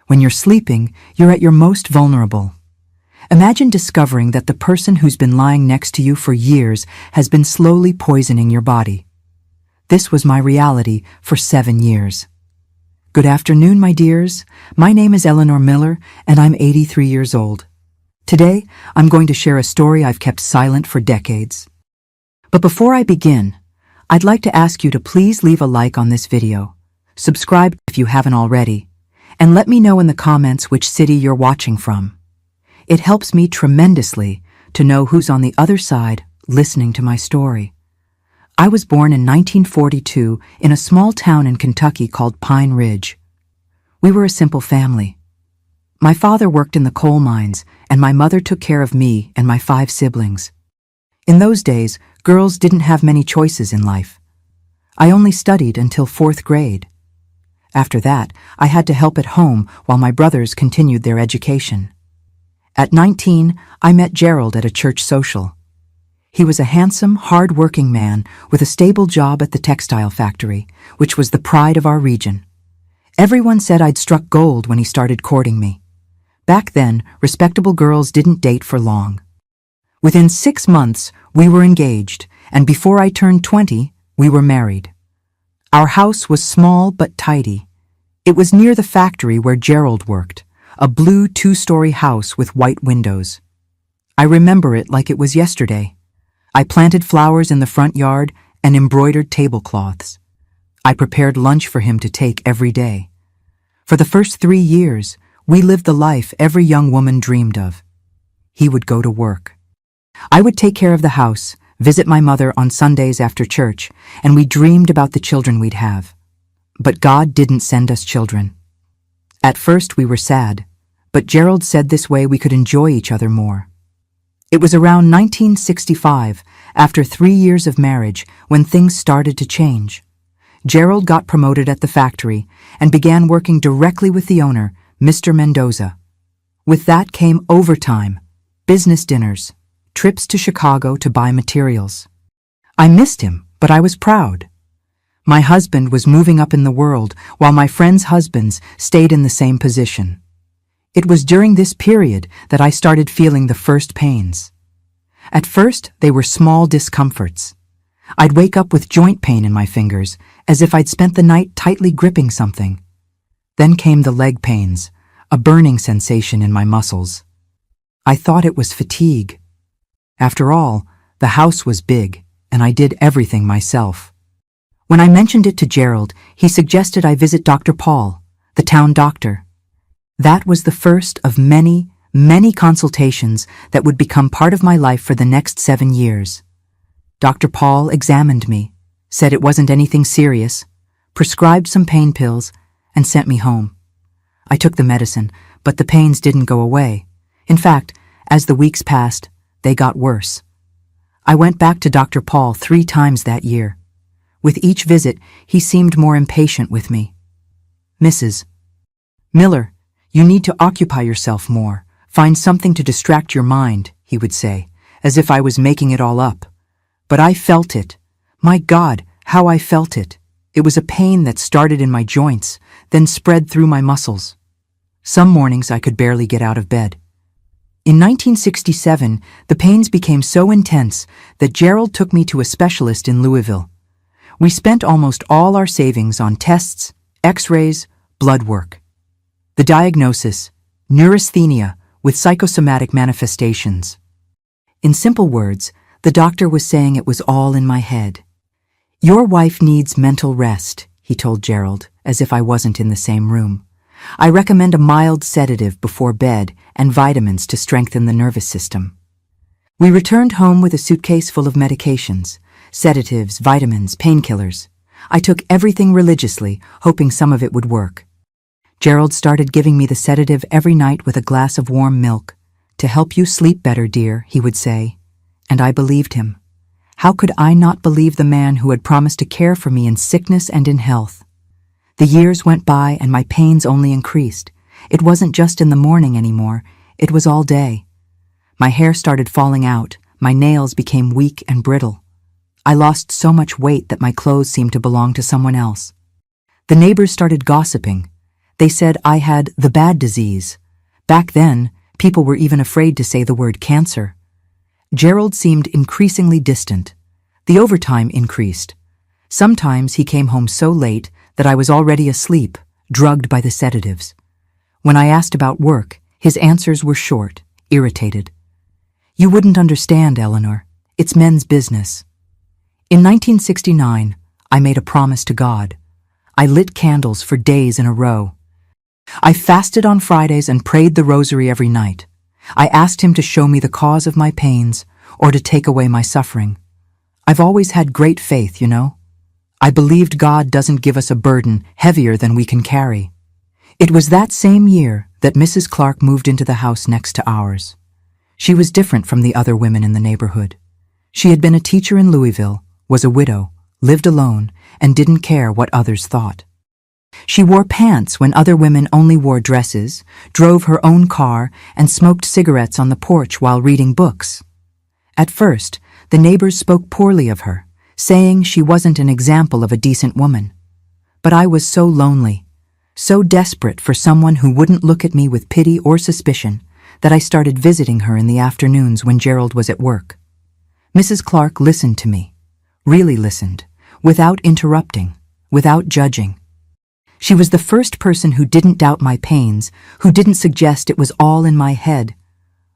When you're sleeping, you're at your most vulnerable. Imagine discovering that the person who's been lying next to you for years has been slowly poisoning your body. This was my reality for 7 years. Good afternoon, my dears. My name is Eleanor Miller, and I'm 83 years old. Today, I'm going to share a story I've kept silent for decades. But before I begin, I'd like to ask you to please leave a like on this video, subscribe if you haven't already, and let me know in the comments which city you're watching from. It helps me tremendously to know who's on the other side listening to my story. I was born in 1942 in a small town in Kentucky called Pine Ridge. We were a simple family. My father worked in the coal mines, and my mother took care of me and my 5 siblings. In those days, girls didn't have many choices in life. I only studied until 4th grade. After that, I had to help at home while my brothers continued their education. At 19, I met Gerald at a church social. He was a handsome, hard-working man with a stable job at the textile factory, which was the pride of our region. Everyone said I'd struck gold when he started courting me. Back then, respectable girls didn't date for long. Within 6 months, we were engaged, and before I turned 20, we were married. Our house was small but tidy. It was near the factory where Gerald worked, a blue 2-story house with white windows. I remember it like it was yesterday. I planted flowers in the front yard and embroidered tablecloths. I prepared lunch for him to take every day. For the first 3 years, we lived the life every young woman dreamed of. He would go to work. I would take care of the house, visit my mother on Sundays after church, and we dreamed about the children we'd have. But God didn't send us children. At first we were sad, but Gerald said this way we could enjoy each other more. It was around 1965, after 3 years of marriage, when things started to change. Gerald got promoted at the factory and began working directly with the owner, Mr. Mendoza. With that came overtime, business dinners, trips to Chicago to buy materials. I missed him, but I was proud. My husband was moving up in the world, while my friends' husbands stayed in the same position. It was during this period that I started feeling the first pains. At first, they were small discomforts. I'd wake up with joint pain in my fingers, as if I'd spent the night tightly gripping something. Then came the leg pains, a burning sensation in my muscles. I thought it was fatigue. After all, the house was big, and I did everything myself. When I mentioned it to Gerald, he suggested I visit Dr. Paul, the town doctor. That was the first of many, many consultations that would become part of my life for the next 7 years. Dr. Paul examined me, said it wasn't anything serious, prescribed some pain pills, and sent me home. I took the medicine, but the pains didn't go away. In fact, as the weeks passed, they got worse. I went back to Dr. Paul 3 times that year. With each visit, he seemed more impatient with me. "Mrs. Miller, you need to occupy yourself more. Find something to distract your mind," he would say, as if I was making it all up. But I felt it. My God, how I felt it. It was a pain that started in my joints, then spread through my muscles. Some mornings I could barely get out of bed. In 1967, the pains became so intense that Gerald took me to a specialist in Louisville. We spent almost all our savings on tests, x-rays, blood work. The diagnosis, neurasthenia with psychosomatic manifestations. In simple words, the doctor was saying it was all in my head. "Your wife needs mental rest," he told Gerald, as if I wasn't in the same room. "I recommend a mild sedative before bed and vitamins to strengthen the nervous system." We returned home with a suitcase full of medications, sedatives, vitamins, painkillers. I took everything religiously, hoping some of it would work. Gerald started giving me the sedative every night with a glass of warm milk. "To help you sleep better, dear," he would say. And I believed him. How could I not believe the man who had promised to care for me in sickness and in health? The years went by and my pains only increased. It wasn't just in the morning anymore, it was all day. My hair started falling out, my nails became weak and brittle. I lost so much weight that my clothes seemed to belong to someone else. The neighbors started gossiping. They said I had the bad disease. Back then, people were even afraid to say the word cancer. Gerald seemed increasingly distant. The overtime increased. Sometimes he came home so late that I was already asleep, drugged by the sedatives. When I asked about work, his answers were short, irritated. "You wouldn't understand, Eleanor. It's men's business." In 1969, I made a promise to God. I lit candles for days in a row. I fasted on Fridays and prayed the rosary every night. I asked him to show me the cause of my pains or to take away my suffering. I've always had great faith, you know. I believed God doesn't give us a burden heavier than we can carry. It was that same year that Mrs. Clark moved into the house next to ours. She was different from the other women in the neighborhood. She had been a teacher in Louisville, was a widow, lived alone, and didn't care what others thought. She wore pants when other women only wore dresses, drove her own car, and smoked cigarettes on the porch while reading books. At first, the neighbors spoke poorly of her, saying she wasn't an example of a decent woman. But I was so lonely, so desperate for someone who wouldn't look at me with pity or suspicion, that I started visiting her in the afternoons when Gerald was at work. Mrs. Clark listened to me, really listened, without interrupting, without judging. She was the first person who didn't doubt my pains, who didn't suggest it was all in my head.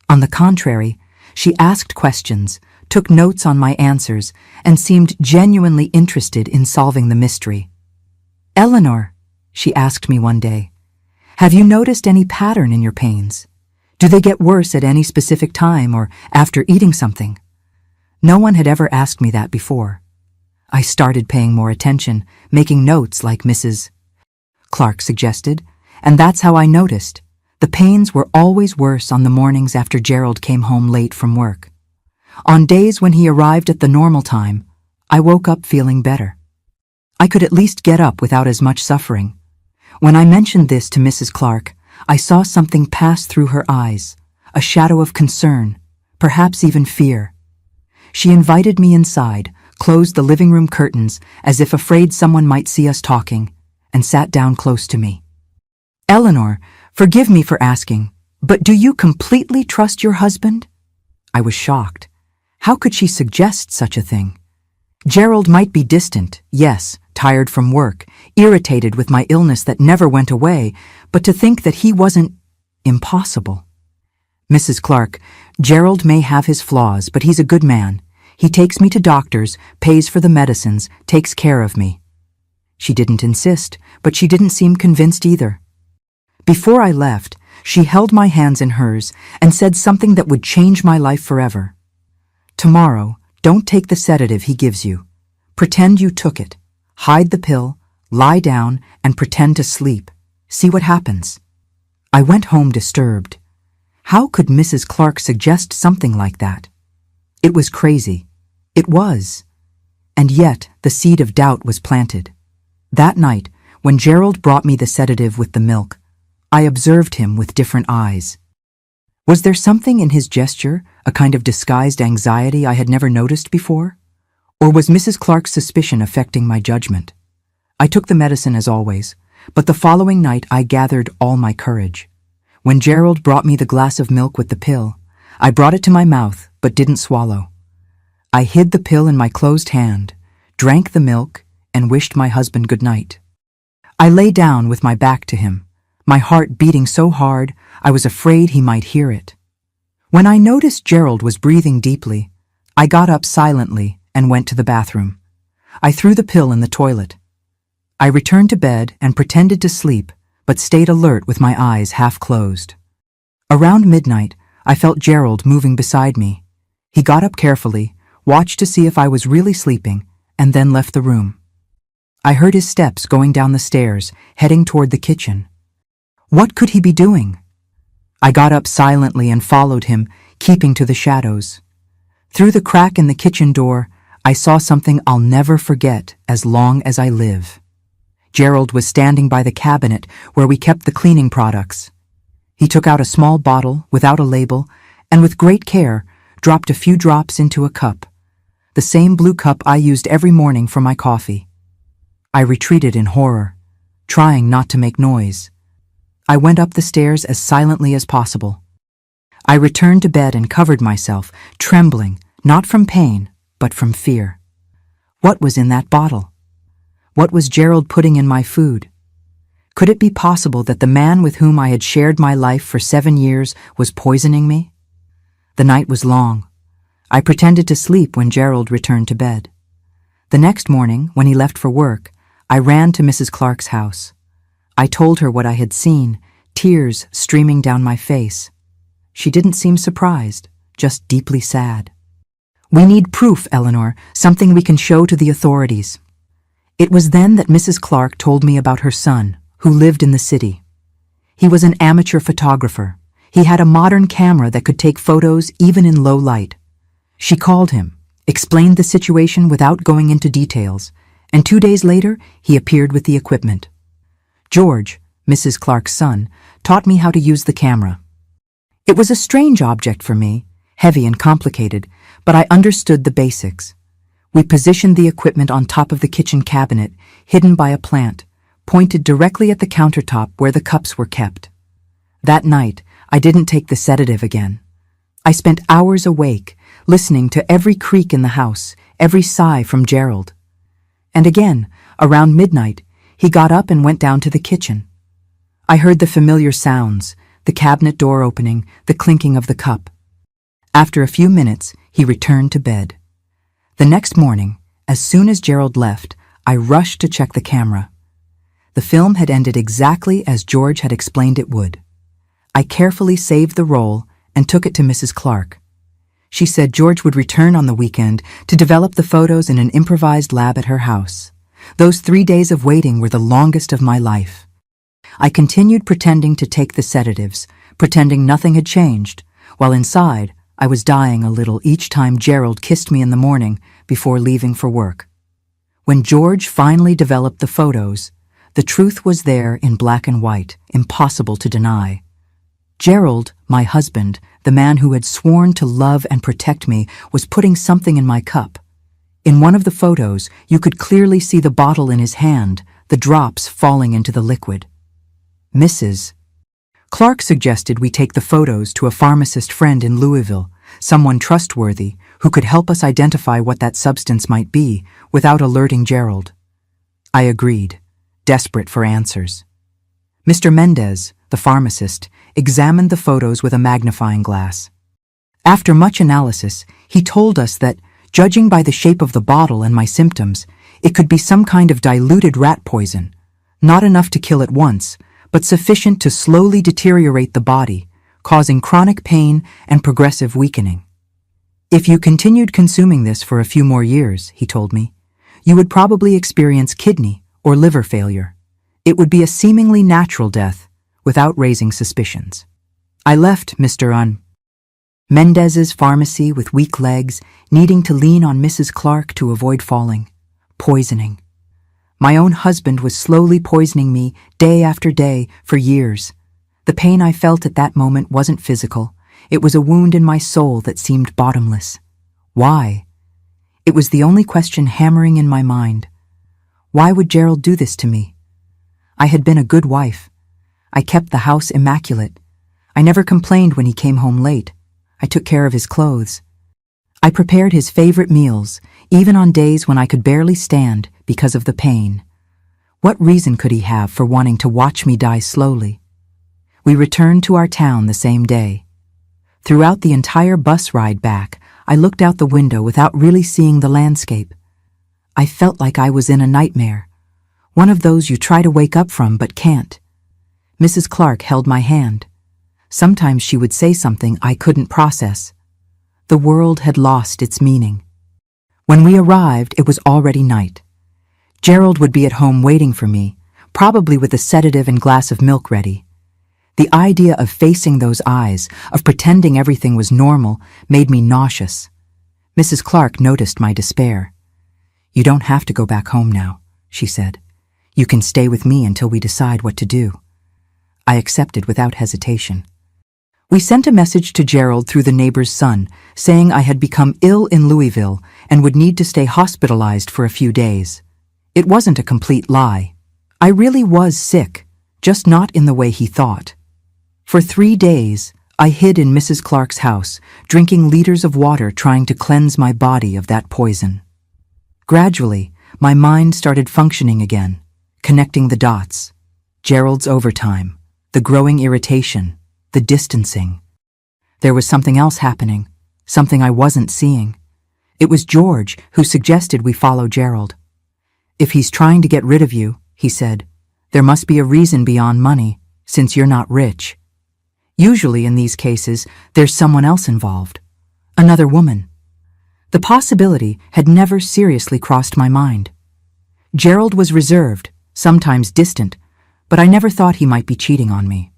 On the contrary, she asked questions, took notes on my answers, and seemed genuinely interested in solving the mystery. "Eleanor," she asked me one day, "have you noticed any pattern in your pains? Do they get worse at any specific time or after eating something?" No one had ever asked me that before. I started paying more attention, making notes like Mrs. Clark suggested, and that's how I noticed. The pains were always worse on the mornings after Gerald came home late from work. On days when he arrived at the normal time, I woke up feeling better. I could at least get up without as much suffering. When I mentioned this to Mrs. Clark, I saw something pass through her eyes, a shadow of concern, perhaps even fear. She invited me inside, closed the living room curtains as if afraid someone might see us talking, and sat down close to me. "Eleanor, forgive me for asking, but do you completely trust your husband?" I was shocked. How could she suggest such a thing? Gerald might be distant, yes, tired from work, irritated with my illness that never went away, but to think that he wasn't impossible. "Mrs. Clark, Gerald may have his flaws, but he's a good man. He takes me to doctors, pays for the medicines, takes care of me." She didn't insist, but she didn't seem convinced either. Before I left, she held my hands in hers and said something that would change my life forever. "Tomorrow, don't take the sedative he gives you. Pretend you took it. Hide the pill, lie down, and pretend to sleep. See what happens." I went home disturbed. How could Mrs. Clark suggest something like that? It was crazy. It was. And yet, the seed of doubt was planted. That night, when Gerald brought me the sedative with the milk, I observed him with different eyes. Was there something in his gesture, a kind of disguised anxiety I had never noticed before? Or was Mrs. Clark's suspicion affecting my judgment? I took the medicine as always, but the following night I gathered all my courage. When Gerald brought me the glass of milk with the pill, I brought it to my mouth but didn't swallow. I hid the pill in my closed hand, drank the milk, and wished my husband good night. I lay down with my back to him, my heart beating so hard I was afraid he might hear it. When I noticed Gerald was breathing deeply, I got up silently and went to the bathroom. I threw the pill in the toilet. I returned to bed and pretended to sleep, but stayed alert with my eyes half closed. Around midnight, I felt Gerald moving beside me. He got up carefully, watched to see if I was really sleeping, and then left the room. I heard his steps going down the stairs, heading toward the kitchen. What could he be doing? I got up silently and followed him, keeping to the shadows. Through the crack in the kitchen door, I saw something I'll never forget as long as I live. Gerald was standing by the cabinet where we kept the cleaning products. He took out a small bottle without a label and with great care dropped a few drops into a cup, the same blue cup I used every morning for my coffee. I retreated in horror, trying not to make noise, I went up the stairs as silently as possible. I returned to bed and covered myself, trembling, not from pain, but from fear. What was in that bottle? What was Gerald putting in my food? Could it be possible that the man with whom I had shared my life for 7 years was poisoning me? The night was long. I pretended to sleep when Gerald returned to bed. The next morning, when he left for work, I ran to Mrs. Clark's house. I told her what I had seen, tears streaming down my face. She didn't seem surprised, just deeply sad. "We need proof, Eleanor, something we can show to the authorities." It was then that Mrs. Clark told me about her son, who lived in the city. He was an amateur photographer. He had a modern camera that could take photos even in low light. She called him, explained the situation without going into details, and 2 days later, he appeared with the equipment. George, Mrs. Clark's son, taught me how to use the camera. It was a strange object for me, heavy and complicated, but I understood the basics. We positioned the equipment on top of the kitchen cabinet, hidden by a plant, pointed directly at the countertop where the cups were kept. That night, I didn't take the sedative again. I spent hours awake, listening to every creak in the house, every sigh from Gerald. And again, around midnight, he got up and went down to the kitchen. I heard the familiar sounds, the cabinet door opening, the clinking of the cup. After a few minutes, he returned to bed. The next morning, as soon as Gerald left, I rushed to check the camera. The film had ended exactly as George had explained it would. I carefully saved the roll and took it to Mrs. Clark. She said George would return on the weekend to develop the photos in an improvised lab at her house. Those 3 days of waiting were the longest of my life. I continued pretending to take the sedatives, pretending nothing had changed, while inside I was dying a little each time Gerald kissed me in the morning before leaving for work. When George finally developed the photos, the truth was there in black and white, impossible to deny. Gerald, my husband, the man who had sworn to love and protect me, was putting something in my cup. In one of the photos, you could clearly see the bottle in his hand, the drops falling into the liquid. Mrs. Clark suggested we take the photos to a pharmacist friend in Louisville, someone trustworthy, who could help us identify what that substance might be without alerting Gerald. I agreed, desperate for answers. Mr. Mendez, the pharmacist, examined the photos with a magnifying glass. After much analysis, he told us that, judging by the shape of the bottle and my symptoms, it could be some kind of diluted rat poison, not enough to kill at once, but sufficient to slowly deteriorate the body, causing chronic pain and progressive weakening. If you continued consuming this for a few more years, he told me, you would probably experience kidney or liver failure. It would be a seemingly natural death, without raising suspicions. I left Mr. Mendez's pharmacy with weak legs, needing to lean on Mrs. Clark to avoid falling. Poisoning. My own husband was slowly poisoning me day after day for years. The pain I felt at that moment wasn't physical. It was a wound in my soul that seemed bottomless. Why? It was the only question hammering in my mind. Why would Gerald do this to me? I had been a good wife. I kept the house immaculate. I never complained when he came home late. I took care of his clothes. I prepared his favorite meals, even on days when I could barely stand because of the pain. What reason could he have for wanting to watch me die slowly? We returned to our town the same day. Throughout the entire bus ride back, I looked out the window without really seeing the landscape. I felt like I was in a nightmare, one of those you try to wake up from but can't. Mrs. Clark held my hand. Sometimes she would say something I couldn't process. The world had lost its meaning. When we arrived, it was already night. Gerald would be at home waiting for me, probably with a sedative and glass of milk ready. The idea of facing those eyes, of pretending everything was normal, made me nauseous. Mrs. Clark noticed my despair. "You don't have to go back home now," she said. "You can stay with me until we decide what to do." I accepted without hesitation. We sent a message to Gerald through the neighbor's son, saying I had become ill in Louisville and would need to stay hospitalized for a few days. It wasn't a complete lie. I really was sick, just not in the way he thought. For 3 days, I hid in Mrs. Clark's house, drinking liters of water trying to cleanse my body of that poison. Gradually, my mind started functioning again, connecting the dots. Gerald's overtime, the growing irritation, the distancing. There was something else happening, something I wasn't seeing. It was George who suggested we follow Gerald. "If he's trying to get rid of you," he said, "there must be a reason beyond money, since you're not rich." Usually in these cases, there's someone else involved. Another woman. The possibility had never seriously crossed my mind. Gerald was reserved, sometimes distant, but I never thought he might be cheating on me.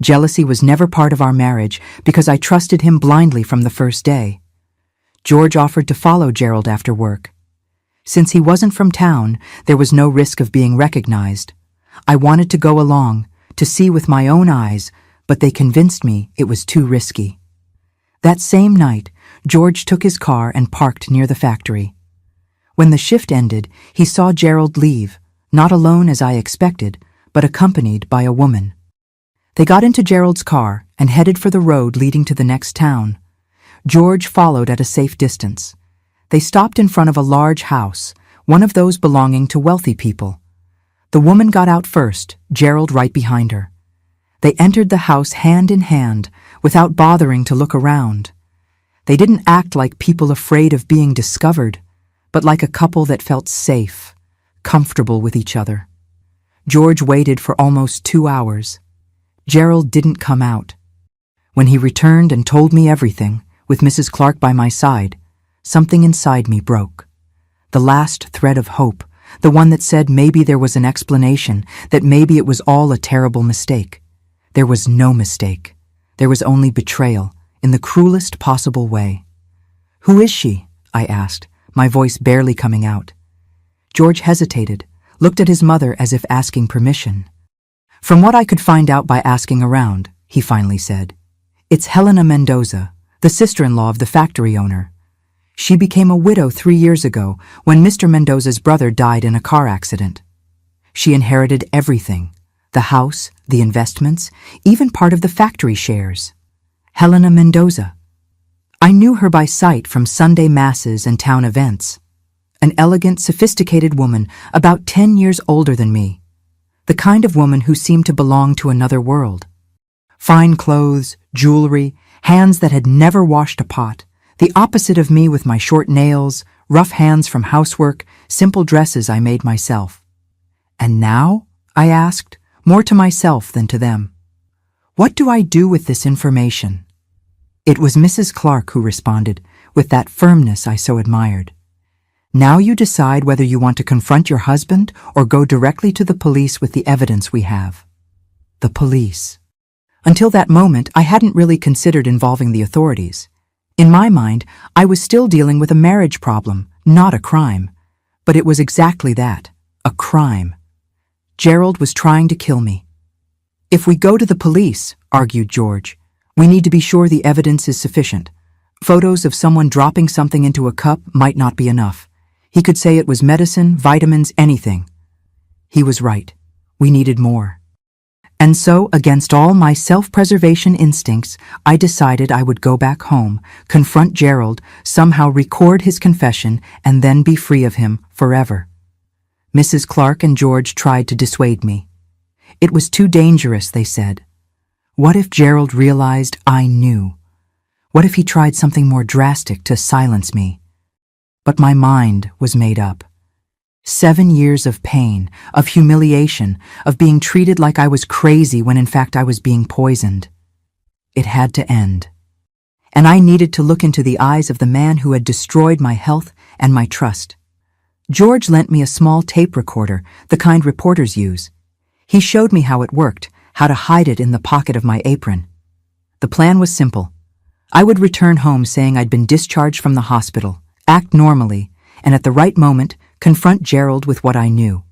Jealousy was never part of our marriage because I trusted him blindly from the first day. George offered to follow Gerald after work. Since he wasn't from town, there was no risk of being recognized. I wanted to go along, to see with my own eyes, but they convinced me it was too risky. That same night, George took his car and parked near the factory. When the shift ended, he saw Gerald leave, not alone as I expected, but accompanied by a woman. They got into Gerald's car and headed for the road leading to the next town. George followed at a safe distance. They stopped in front of a large house, one of those belonging to wealthy people. The woman got out first, Gerald right behind her. They entered the house hand in hand, without bothering to look around. They didn't act like people afraid of being discovered, but like a couple that felt safe, comfortable with each other. George waited for almost 2 hours. Gerald didn't come out. When he returned and told me everything, with Mrs. Clark by my side, something inside me broke. The last thread of hope, the one that said maybe there was an explanation, that maybe it was all a terrible mistake. There was no mistake. There was only betrayal, in the cruelest possible way. "Who is she?" I asked, my voice barely coming out. George hesitated, looked at his mother as if asking permission. "From what I could find out by asking around," he finally said, "it's Helena Mendoza, the sister-in-law of the factory owner. She became a widow 3 years ago when Mr. Mendoza's brother died in a car accident. She inherited everything, the house, the investments, even part of the factory shares. Helena Mendoza. I knew her by sight from Sunday masses and town events. An elegant, sophisticated woman, about 10 years older than me. The kind of woman who seemed to belong to another world. Fine clothes, jewelry, hands that had never washed a pot, the opposite of me with my short nails, rough hands from housework, simple dresses I made myself. And now? I asked, more to myself than to them. What do I do with this information? It was Mrs. Clark who responded, with that firmness I so admired. Now you decide whether you want to confront your husband or go directly to the police with the evidence we have. The police. Until that moment, I hadn't really considered involving the authorities. In my mind, I was still dealing with a marriage problem, not a crime. But it was exactly that, a crime. Gerald was trying to kill me. If we go to the police, argued George, we need to be sure the evidence is sufficient. Photos of someone dropping something into a cup might not be enough. He could say it was medicine, vitamins, anything. He was right. We needed more. And so, against all my self-preservation instincts, I decided I would go back home, confront Gerald, somehow record his confession, and then be free of him forever. Mrs. Clark and George tried to dissuade me. It was too dangerous, they said. What if Gerald realized I knew? What if he tried something more drastic to silence me? But my mind was made up. 7 years of pain, of humiliation, of being treated like I was crazy when in fact I was being poisoned. It had to end. And I needed to look into the eyes of the man who had destroyed my health and my trust. George lent me a small tape recorder, the kind reporters use. He showed me how it worked, how to hide it in the pocket of my apron. The plan was simple. I would return home saying I'd been discharged from the hospital, act normally, and at the right moment, confront Gerald with what I knew.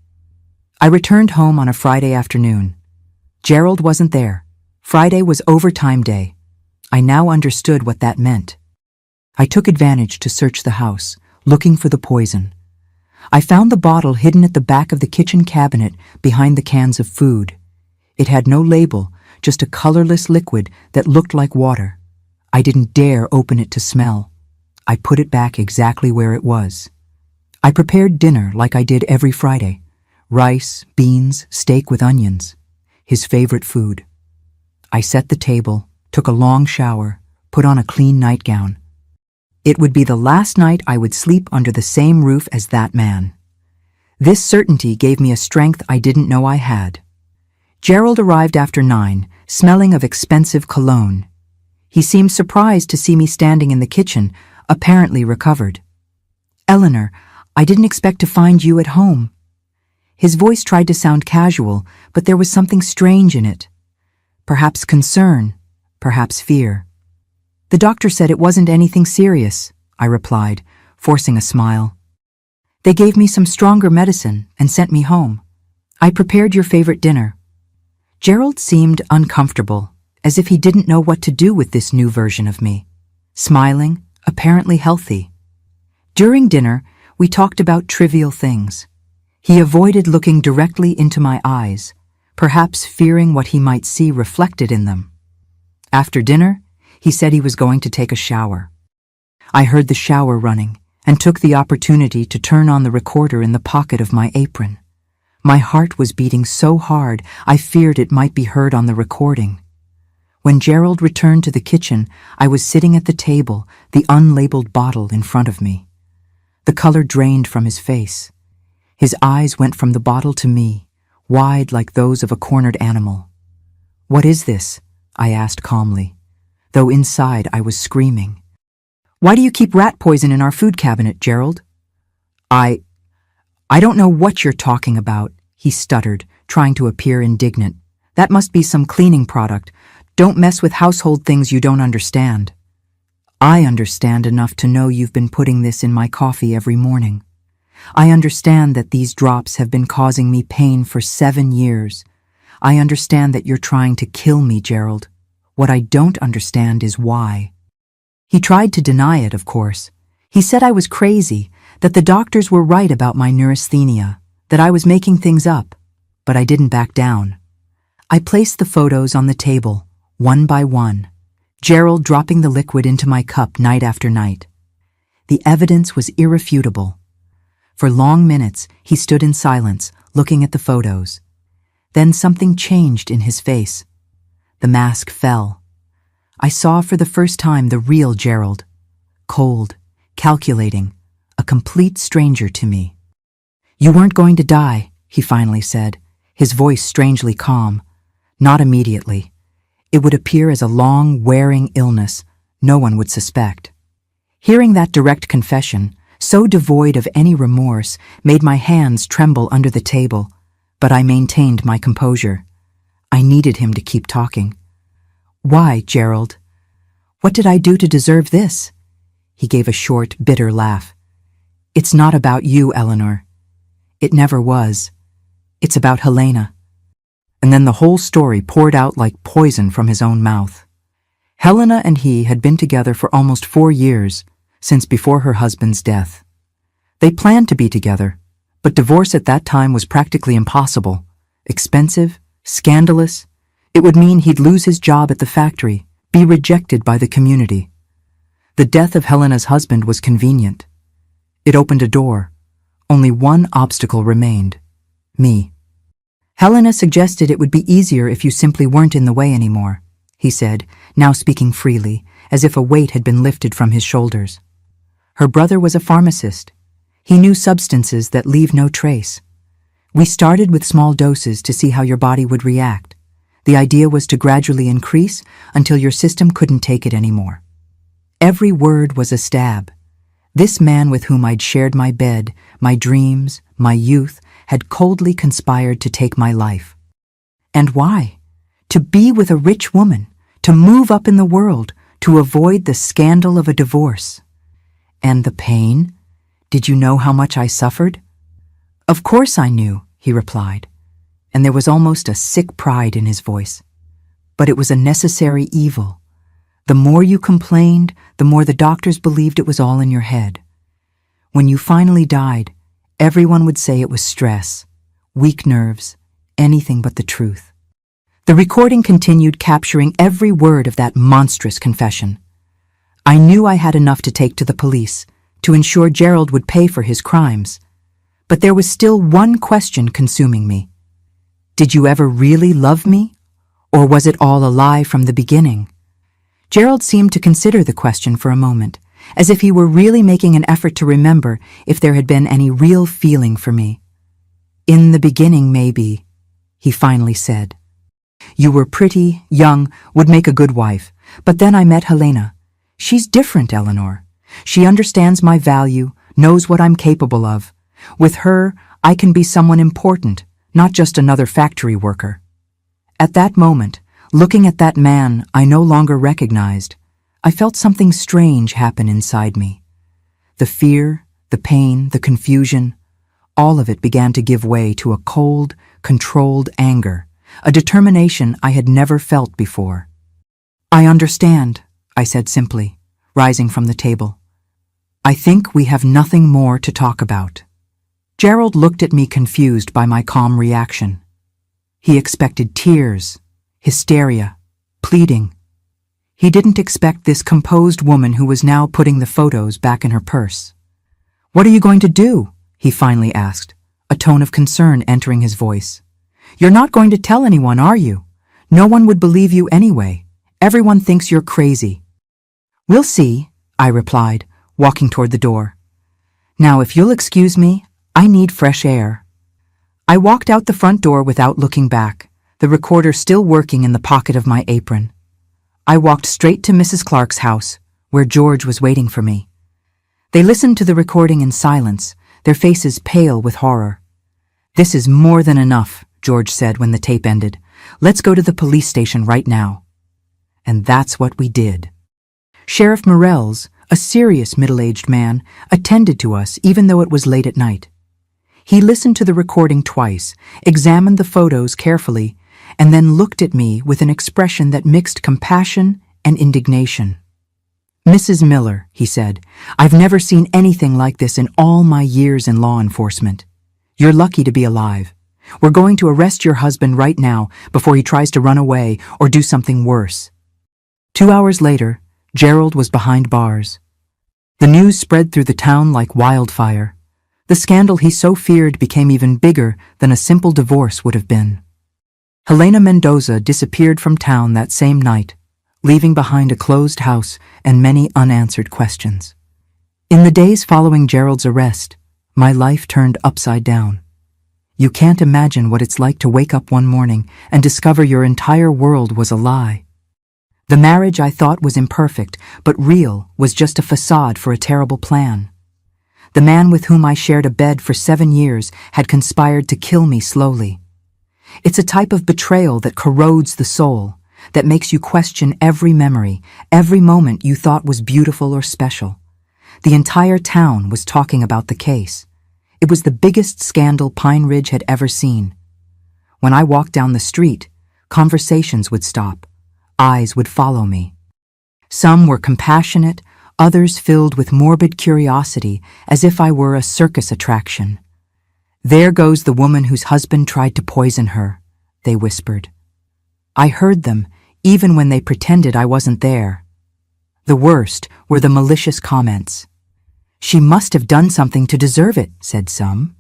I returned home on a Friday afternoon. Gerald wasn't there. Friday was overtime day. I now understood what that meant. I took advantage to search the house, looking for the poison. I found the bottle hidden at the back of the kitchen cabinet behind the cans of food. It had no label, just a colorless liquid that looked like water. I didn't dare open it to smell. I put it back exactly where it was. I prepared dinner like I did every Friday. Rice, beans, steak with onions. His favorite food. I set the table, took a long shower, put on a clean nightgown. It would be the last night I would sleep under the same roof as that man. This certainty gave me a strength I didn't know I had. Gerald arrived after 9, smelling of expensive cologne. He seemed surprised to see me standing in the kitchen, apparently recovered. "Eleanor, I didn't expect to find you at home." His voice tried to sound casual, but there was something strange in it. Perhaps concern, perhaps fear. "The doctor said it wasn't anything serious," I replied, forcing a smile. "They gave me some stronger medicine and sent me home. I prepared your favorite dinner." Gerald seemed uncomfortable, as if he didn't know what to do with this new version of me. Smiling, apparently healthy. During dinner, we talked about trivial things. He avoided looking directly into my eyes, perhaps fearing what he might see reflected in them. After dinner, he said he was going to take a shower. I heard the shower running and took the opportunity to turn on the recorder in the pocket of my apron. My heart was beating so hard I feared it might be heard on the recording. When Gerald returned to the kitchen, I was sitting at the table, the unlabeled bottle in front of me. The color drained from his face. His eyes went from the bottle to me, wide like those of a cornered animal. "What is this?" I asked calmly, though inside I was screaming. "Why do you keep rat poison in our food cabinet, Gerald?" I don't know what you're talking about," he stuttered, trying to appear indignant. "That must be some cleaning product. Don't mess with household things you don't understand." "I understand enough to know you've been putting this in my coffee every morning. I understand that these drops have been causing me pain for 7 years. I understand that you're trying to kill me, Gerald. What I don't understand is why." He tried to deny it, of course. He said I was crazy, that the doctors were right about my neurasthenia, that I was making things up, but I didn't back down. I placed the photos on the table, one by one, Gerald dropping the liquid into my cup night after night. The evidence was irrefutable. For long minutes, he stood in silence, looking at the photos. Then something changed in his face. The mask fell. I saw for the first time the real Gerald. Cold, calculating, a complete stranger to me. "You weren't going to die," he finally said, his voice strangely calm. "Not immediately. It would appear as a long, wearing illness no one would suspect." Hearing that direct confession, so devoid of any remorse, made my hands tremble under the table, but I maintained my composure. I needed him to keep talking. "Why, Gerald? What did I do to deserve this?" He gave a short, bitter laugh. "It's not about you, Eleanor. It never was. It's about Helena." And then the whole story poured out like poison from his own mouth. Helena and he had been together for almost 4 years, since before her husband's death. They planned to be together, but divorce at that time was practically impossible. Expensive, scandalous. It would mean he'd lose his job at the factory, be rejected by the community. The death of Helena's husband was convenient. It opened a door. Only one obstacle remained. Me. "Helena suggested it would be easier if you simply weren't in the way anymore," he said, now speaking freely, as if a weight had been lifted from his shoulders. "Her brother was a pharmacist. He knew substances that leave no trace. We started with small doses to see how your body would react. The idea was to gradually increase until your system couldn't take it anymore." Every word was a stab. This man with whom I'd shared my bed, my dreams, my youth, had coldly conspired to take my life. And why? To be with a rich woman, to move up in the world, to avoid the scandal of a divorce. And the pain? Did you know how much I suffered? "Of course I knew," he replied, and there was almost a sick pride in his voice. "But it was a necessary evil. The more you complained, the more the doctors believed it was all in your head. When you finally died, everyone would say it was stress, weak nerves, anything but the truth. The recording continued, capturing every word of that monstrous confession. I knew I had enough to take to the police, to ensure Gerald would pay for his crimes. But there was still one question consuming me. Did you ever really love me? Or was it all a lie from the beginning? Gerald seemed to consider the question for a moment, as if he were really making an effort to remember if there had been any real feeling for me. In the beginning, maybe, he finally said. You were pretty, young, would make a good wife, but then I met Helena. She's different, Eleanor. She understands my value, knows what I'm capable of. With her, I can be someone important, not just another factory worker. At that moment, looking at that man I no longer recognized, I felt something strange happen inside me. The fear, the pain, the confusion, all of it began to give way to a cold, controlled anger, a determination I had never felt before. I understand, I said simply, rising from the table. I think we have nothing more to talk about. Gerald looked at me, confused by my calm reaction. He expected tears, hysteria, pleading. He didn't expect this composed woman who was now putting the photos back in her purse. What are you going to do? He finally asked, a tone of concern entering his voice. You're not going to tell anyone, are you? No one would believe you anyway. Everyone thinks you're crazy. We'll see, I replied, walking toward the door. Now, if you'll excuse me, I need fresh air. I walked out the front door without looking back, the recorder still working in the pocket of my apron. I walked straight to Mrs. Clark's house, where George was waiting for me. They listened to the recording in silence, their faces pale with horror. This is more than enough, George said when the tape ended. Let's go to the police station right now. And that's what we did. Sheriff Morells, a serious middle-aged man, attended to us even though it was late at night. He listened to the recording twice, examined the photos carefully, and then looked at me with an expression that mixed compassion and indignation. Mrs. Miller, he said, I've never seen anything like this in all my years in law enforcement. You're lucky to be alive. We're going to arrest your husband right now before he tries to run away or do something worse. 2 hours later, Gerald was behind bars. The news spread through the town like wildfire. The scandal he so feared became even bigger than a simple divorce would have been. Helena Mendoza disappeared from town that same night, leaving behind a closed house and many unanswered questions. In the days following Gerald's arrest, my life turned upside down. You can't imagine what it's like to wake up one morning and discover your entire world was a lie. The marriage I thought was imperfect but real was just a facade for a terrible plan. The man with whom I shared a bed for 7 years had conspired to kill me slowly. It's a type of betrayal that corrodes the soul, that makes you question every memory, every moment you thought was beautiful or special. The entire town was talking about the case. It was the biggest scandal Pine Ridge had ever seen. When I walked down the street, conversations would stop. Eyes would follow me. Some were compassionate, others filled with morbid curiosity, as if I were a circus attraction. There goes the woman whose husband tried to poison her, they whispered. I heard them, even when they pretended I wasn't there. The worst were the malicious comments. She must have done something to deserve it, said some.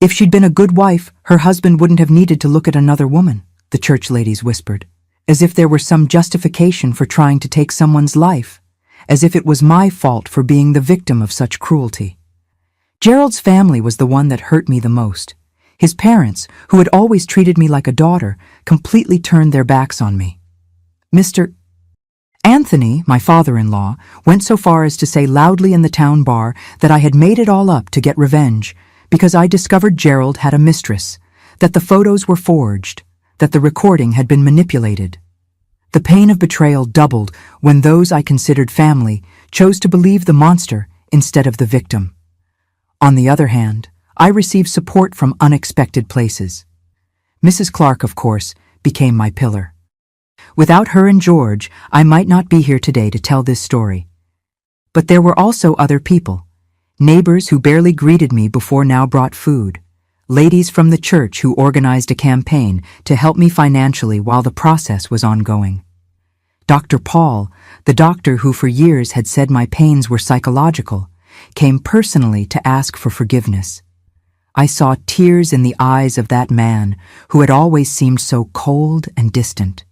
If she'd been a good wife, her husband wouldn't have needed to look at another woman, the church ladies whispered, as if there were some justification for trying to take someone's life, as if it was my fault for being the victim of such cruelty. Gerald's family was the one that hurt me the most. His parents, who had always treated me like a daughter, completely turned their backs on me. Mr. Anthony, my father-in-law, went so far as to say loudly in the town bar that I had made it all up to get revenge because I discovered Gerald had a mistress, that the photos were forged, that the recording had been manipulated. The pain of betrayal doubled when those I considered family chose to believe the monster instead of the victim. On the other hand, I received support from unexpected places. Mrs. Clark, of course, became my pillar. Without her and George, I might not be here today to tell this story. But there were also other people, neighbors who barely greeted me before now brought food, ladies from the church who organized a campaign to help me financially while the process was ongoing. Dr. Paul, the doctor who for years had said my pains were psychological, came personally to ask for forgiveness. I saw tears in the eyes of that man who had always seemed so cold and distant.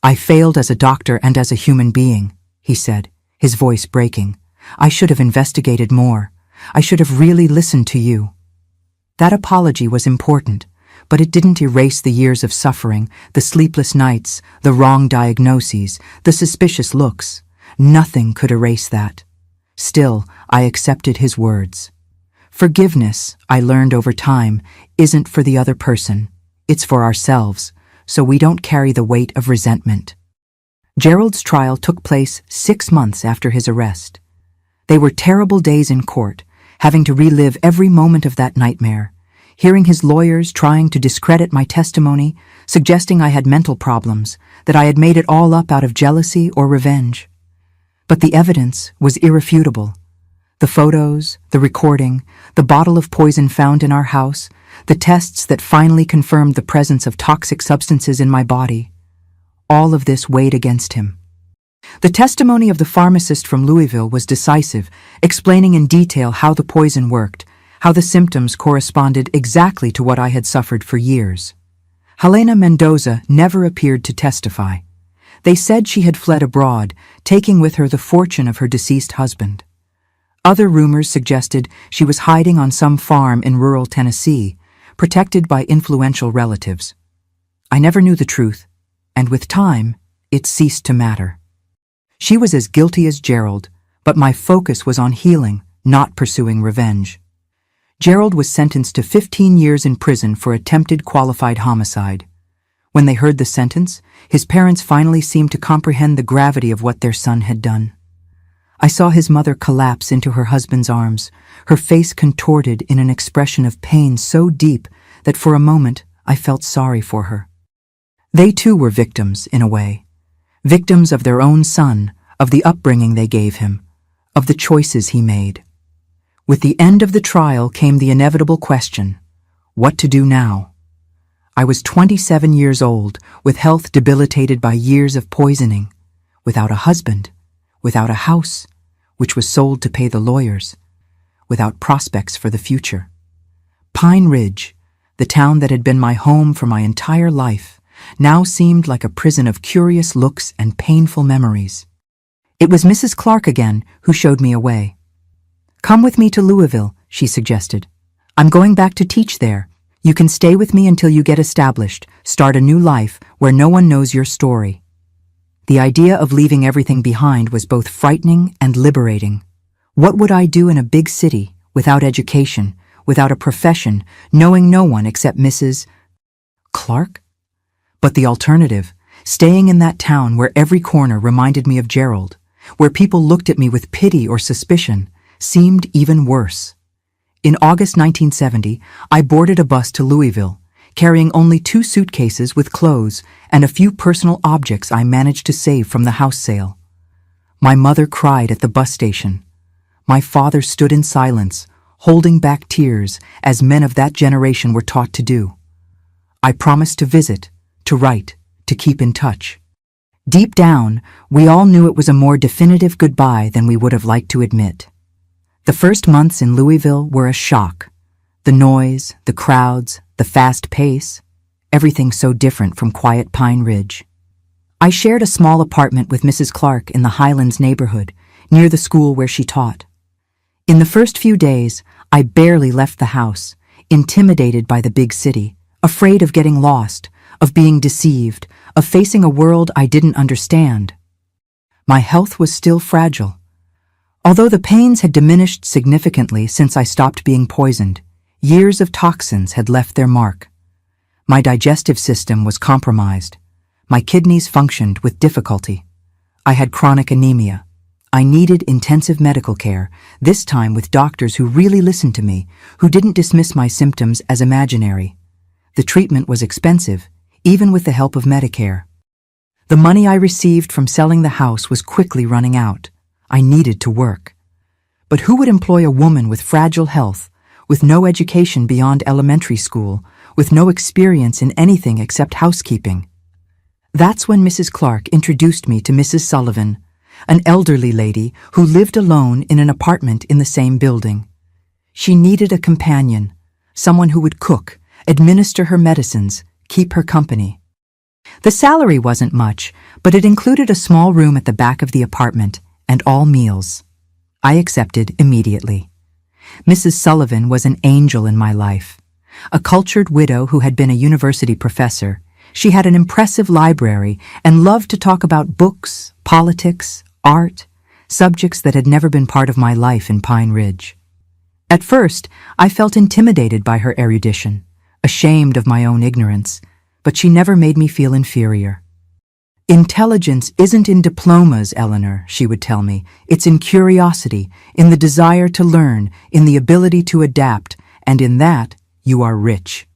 "I failed as a doctor and as a human being," he said, his voice breaking. "I should have investigated more. I should have really listened to you." That apology was important, but it didn't erase the years of suffering, the sleepless nights, the wrong diagnoses, the suspicious looks. Nothing could erase that. Still, I accepted his words. Forgiveness, I learned over time, isn't for the other person. It's for ourselves, so we don't carry the weight of resentment. Gerald's trial took place 6 months after his arrest. They were terrible days in court, having to relive every moment of that nightmare, hearing his lawyers trying to discredit my testimony, suggesting I had mental problems, that I had made it all up out of jealousy or revenge. But the evidence was irrefutable. The photos, the recording, the bottle of poison found in our house, the tests that finally confirmed the presence of toxic substances in my body. All of this weighed against him. The testimony of the pharmacist from Louisville was decisive, explaining in detail how the poison worked, how the symptoms corresponded exactly to what I had suffered for years. Helena Mendoza never appeared to testify. They said she had fled abroad, taking with her the fortune of her deceased husband. Other rumors suggested she was hiding on some farm in rural Tennessee, protected by influential relatives. I never knew the truth, and with time, it ceased to matter. She was as guilty as Gerald, but my focus was on healing, not pursuing revenge. Gerald was sentenced to 15 years in prison for attempted qualified homicide. When they heard the sentence, his parents finally seemed to comprehend the gravity of what their son had done. I saw his mother collapse into her husband's arms, her face contorted in an expression of pain so deep that for a moment I felt sorry for her. They too were victims, in a way. Victims of their own son, of the upbringing they gave him, of the choices he made. With the end of the trial came the inevitable question: what to do now? I was 27 years old, with health debilitated by years of poisoning, without a husband, without a house, which was sold to pay the lawyers, without prospects for the future. Pine Ridge, the town that had been my home for my entire life, now seemed like a prison of curious looks and painful memories. It was Mrs. Clark again who showed me a way. "Come with me to Louisville," she suggested. "I'm going back to teach there. You can stay with me until you get established, start a new life where no one knows your story." The idea of leaving everything behind was both frightening and liberating. What would I do in a big city, without education, without a profession, knowing no one except Mrs. Clark? But the alternative, staying in that town where every corner reminded me of Gerald, where people looked at me with pity or suspicion, seemed even worse. In August 1970, I boarded a bus to Louisville, carrying only 2 suitcases with clothes and a few personal objects I managed to save from the house sale. My mother cried at the bus station. My father stood in silence, holding back tears as men of that generation were taught to do. I promised to visit, to write, to keep in touch. Deep down, we all knew it was a more definitive goodbye than we would have liked to admit. The first months in Louisville were a shock. The noise, the crowds, the fast pace, everything so different from quiet Pine Ridge. I shared a small apartment with Mrs. Clark in the Highlands neighborhood, near the school where she taught. In the first few days, I barely left the house, intimidated by the big city, afraid of getting lost, of being deceived, of facing a world I didn't understand. My health was still fragile. Although the pains had diminished significantly since I stopped being poisoned, years of toxins had left their mark. My digestive system was compromised. My kidneys functioned with difficulty. I had chronic anemia. I needed intensive medical care, this time with doctors who really listened to me, who didn't dismiss my symptoms as imaginary. The treatment was expensive, even with the help of Medicare. The money I received from selling the house was quickly running out. I needed to work. But who would employ a woman with fragile health, with no education beyond elementary school, with no experience in anything except housekeeping. That's when Mrs. Clark introduced me to Mrs. Sullivan, an elderly lady who lived alone in an apartment in the same building. She needed a companion, someone who would cook, administer her medicines, keep her company. The salary wasn't much, but it included a small room at the back of the apartment and all meals. I accepted immediately. Mrs. Sullivan was an angel in my life. A cultured widow who had been a university professor, she had an impressive library and loved to talk about books, politics, art, subjects that had never been part of my life in Pine Ridge. At first, I felt intimidated by her erudition, ashamed of my own ignorance, but she never made me feel inferior. Intelligence isn't in diplomas, Eleanor, she would tell me. It's in curiosity, in the desire to learn, in the ability to adapt, and in that, you are rich.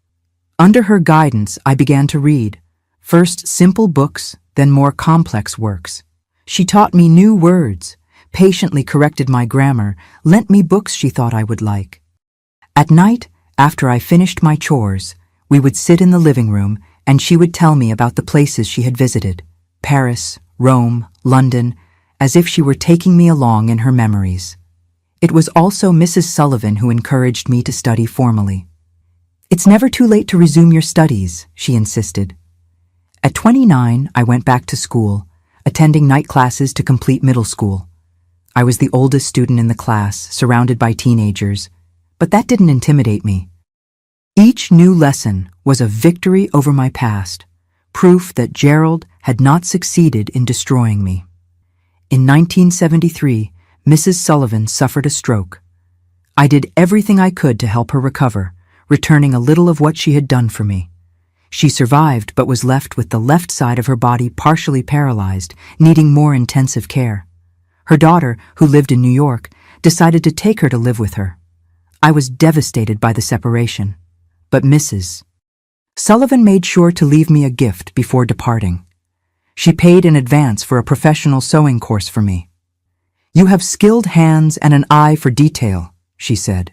Under her guidance, I began to read, first simple books, then more complex works. She taught me new words, patiently corrected my grammar, lent me books she thought I would like. At night, after I finished my chores, we would sit in the living room and she would tell me about the places she had visited, Paris, Rome, London, as if she were taking me along in her memories. It was also Mrs. Sullivan who encouraged me to study formally. It's never too late to resume your studies, she insisted. At 29, I went back to school, attending night classes to complete middle school. I was the oldest student in the class, surrounded by teenagers, but that didn't intimidate me. Each new lesson was a victory over my past, proof that Gerald had not succeeded in destroying me. In 1973, Mrs. Sullivan suffered a stroke. I did everything I could to help her recover, returning a little of what she had done for me. She survived but was left with the left side of her body partially paralyzed, needing more intensive care. Her daughter, who lived in New York, decided to take her to live with her. I was devastated by the separation, but Mrs. Sullivan made sure to leave me a gift before departing. She paid in advance for a professional sewing course for me. "You have skilled hands and an eye for detail," she said.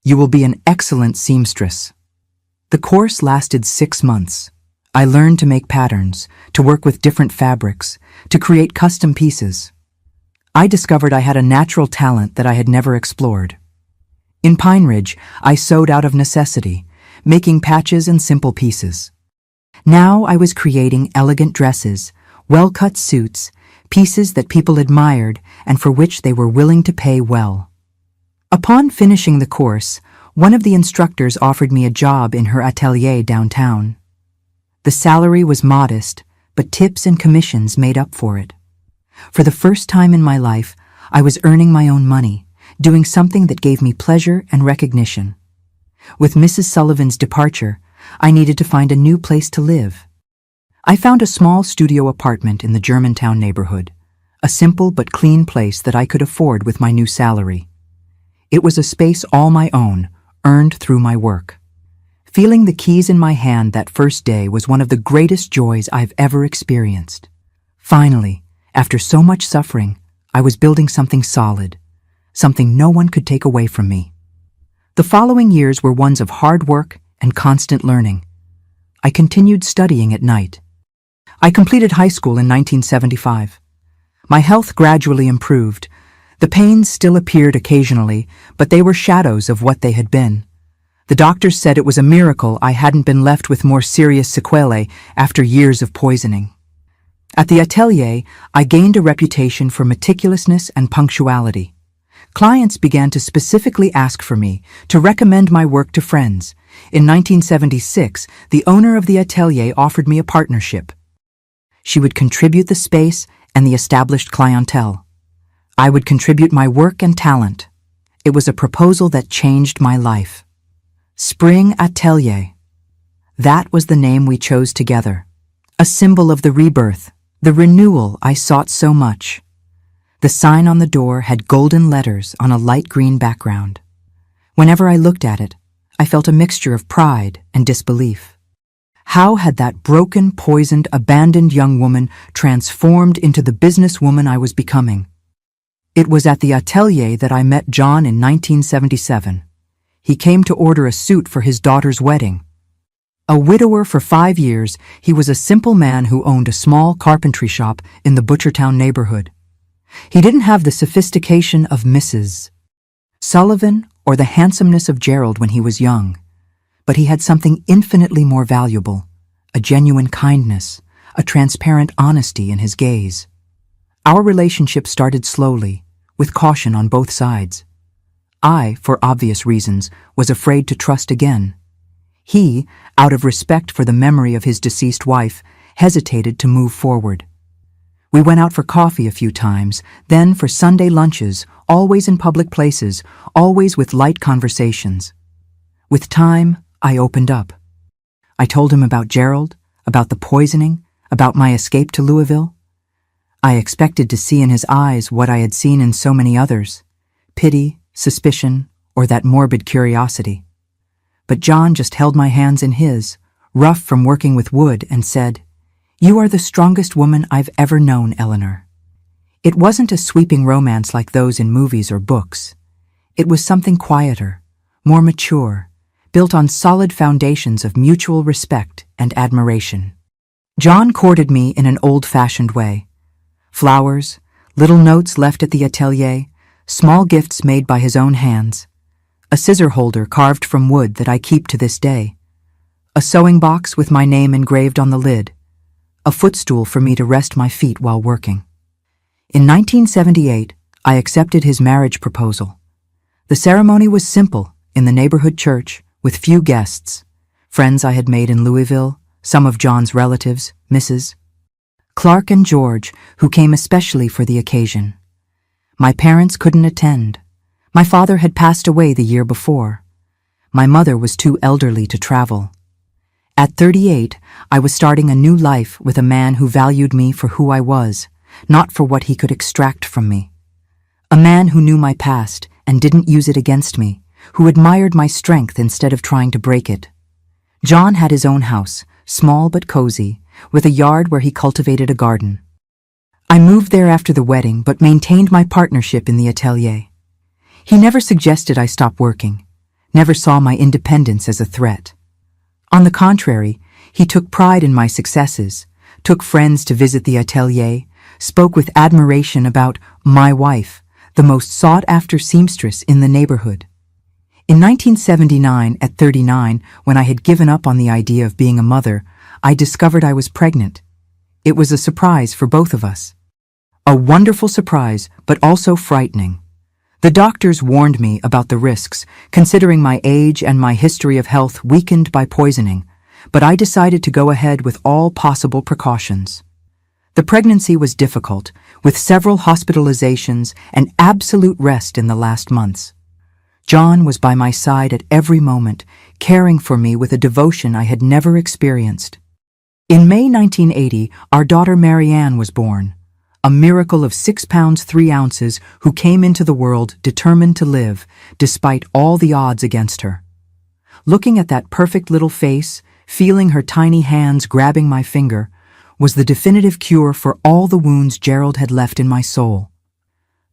"You will be an excellent seamstress." The course lasted 6 months. I learned to make patterns, to work with different fabrics, to create custom pieces. I discovered I had a natural talent that I had never explored. In Pine Ridge, I sewed out of necessity, making patches and simple pieces. Now I was creating elegant dresses, well-cut suits, pieces that people admired and for which they were willing to pay well. Upon finishing the course, one of the instructors offered me a job in her atelier downtown. The salary was modest, but tips and commissions made up for it. For the first time in my life, I was earning my own money, doing something that gave me pleasure and recognition. With Mrs. Sullivan's departure, I needed to find a new place to live. I found a small studio apartment in the Germantown neighborhood, a simple but clean place that I could afford with my new salary. It was a space all my own, earned through my work. Feeling the keys in my hand that first day was one of the greatest joys I've ever experienced. Finally, after so much suffering, I was building something solid, something no one could take away from me. The following years were ones of hard work and constant learning. I continued studying at night. I completed high school in 1975. My health gradually improved. The pains still appeared occasionally, but they were shadows of what they had been. The doctors said it was a miracle I hadn't been left with more serious sequelae after years of poisoning. At the atelier, I gained a reputation for meticulousness and punctuality. Clients began to specifically ask for me, to recommend my work to friends. In 1976, the owner of the atelier offered me a partnership. She would contribute the space and the established clientele. I would contribute my work and talent. It was a proposal that changed my life. Spring Atelier. That was the name we chose together. A symbol of the rebirth, the renewal I sought so much. The sign on the door had golden letters on a light green background. Whenever I looked at it, I felt a mixture of pride and disbelief. How had that broken, poisoned, abandoned young woman transformed into the businesswoman I was becoming? It was at the atelier that I met John in 1977. He came to order a suit for his daughter's wedding. A widower for 5 years, he was a simple man who owned a small carpentry shop in the Butchertown neighborhood. He didn't have the sophistication of Mrs. Sullivan or the handsomeness of Gerald when he was young, but he had something infinitely more valuable, a genuine kindness, a transparent honesty in his gaze. Our relationship started slowly, with caution on both sides. I, for obvious reasons, was afraid to trust again. He, out of respect for the memory of his deceased wife, hesitated to move forward. We went out for coffee a few times, then for Sunday lunches, always in public places, always with light conversations. With time, I opened up. I told him about Gerald, about the poisoning, about my escape to Louisville. I expected to see in his eyes what I had seen in so many others: pity, suspicion, or that morbid curiosity. But John just held my hands in his, rough from working with wood, and said, "You are the strongest woman I've ever known, Eleanor." It wasn't a sweeping romance like those in movies or books. It was something quieter, more mature, built on solid foundations of mutual respect and admiration. John courted me in an old-fashioned way. Flowers, little notes left at the atelier, small gifts made by his own hands, a scissor holder carved from wood that I keep to this day, a sewing box with my name engraved on the lid, a footstool for me to rest my feet while working. In 1978, I accepted his marriage proposal. The ceremony was simple, in the neighborhood church, with few guests, friends I had made in Louisville, some of John's relatives, Mrs. Clark and George, who came especially for the occasion. My parents couldn't attend. My father had passed away the year before. My mother was too elderly to travel. At 38, I was starting a new life with a man who valued me for who I was, not for what he could extract from me. A man who knew my past and didn't use it against me, who admired my strength instead of trying to break it. John had his own house, small but cozy, with a yard where he cultivated a garden. I moved there after the wedding but maintained my partnership in the atelier. He never suggested I stop working, never saw my independence as a threat. On the contrary, he took pride in my successes, took friends to visit the atelier, spoke with admiration about my wife, the most sought-after seamstress in the neighborhood. In 1979, at 39, when I had given up on the idea of being a mother, I discovered I was pregnant. It was a surprise for both of us. A wonderful surprise, but also frightening. The doctors warned me about the risks, considering my age and my history of health weakened by poisoning, but I decided to go ahead with all possible precautions. The pregnancy was difficult, with several hospitalizations and absolute rest in the last months. John was by my side at every moment, caring for me with a devotion I had never experienced. In May 1980, our daughter Marianne was born, a miracle of 6 pounds 3 ounces who came into the world determined to live, despite all the odds against her. Looking at that perfect little face, feeling her tiny hands grabbing my finger, was the definitive cure for all the wounds Gerald had left in my soul.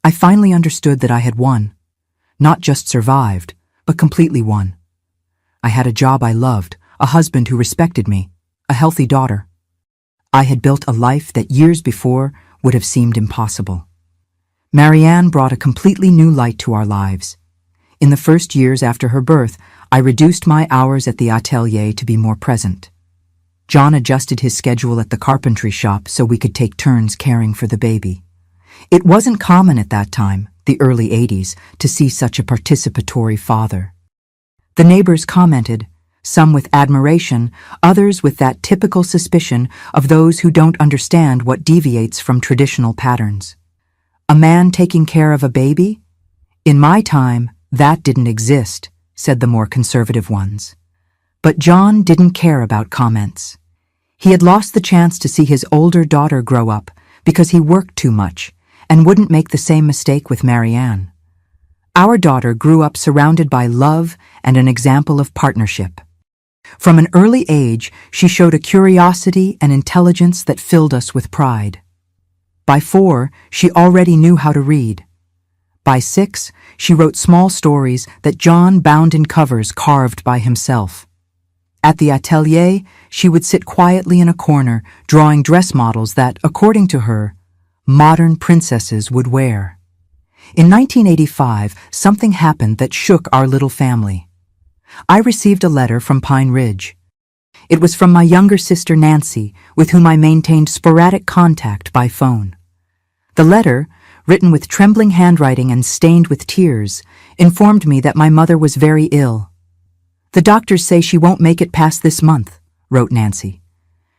I finally understood that I had won. Not just survived, but completely won. I had a job I loved, a husband who respected me, a healthy daughter. I had built a life that years before would have seemed impossible. Marianne brought a completely new light to our lives. In the first years after her birth, I reduced my hours at the atelier to be more present. John adjusted his schedule at the carpentry shop so we could take turns caring for the baby. It wasn't common at that time, the early 80s, to see such a participatory father. The neighbors commented, some with admiration, others with that typical suspicion of those who don't understand what deviates from traditional patterns. A man taking care of a baby? In my time, that didn't exist, said the more conservative ones. But John didn't care about comments. He had lost the chance to see his older daughter grow up because he worked too much and wouldn't make the same mistake with Marianne. Our daughter grew up surrounded by love and an example of partnership. From an early age, she showed a curiosity and intelligence that filled us with pride. By 4, she already knew how to read. By 6, she wrote small stories that John bound in covers carved by himself. At the atelier, she would sit quietly in a corner, drawing dress models that, according to her, modern princesses would wear. In 1985, something happened that shook our little family. I received a letter from Pine Ridge. It was from my younger sister Nancy, with whom I maintained sporadic contact by phone. The letter, written with trembling handwriting and stained with tears, informed me that my mother was very ill. "The doctors say she won't make it past this month," wrote Nancy.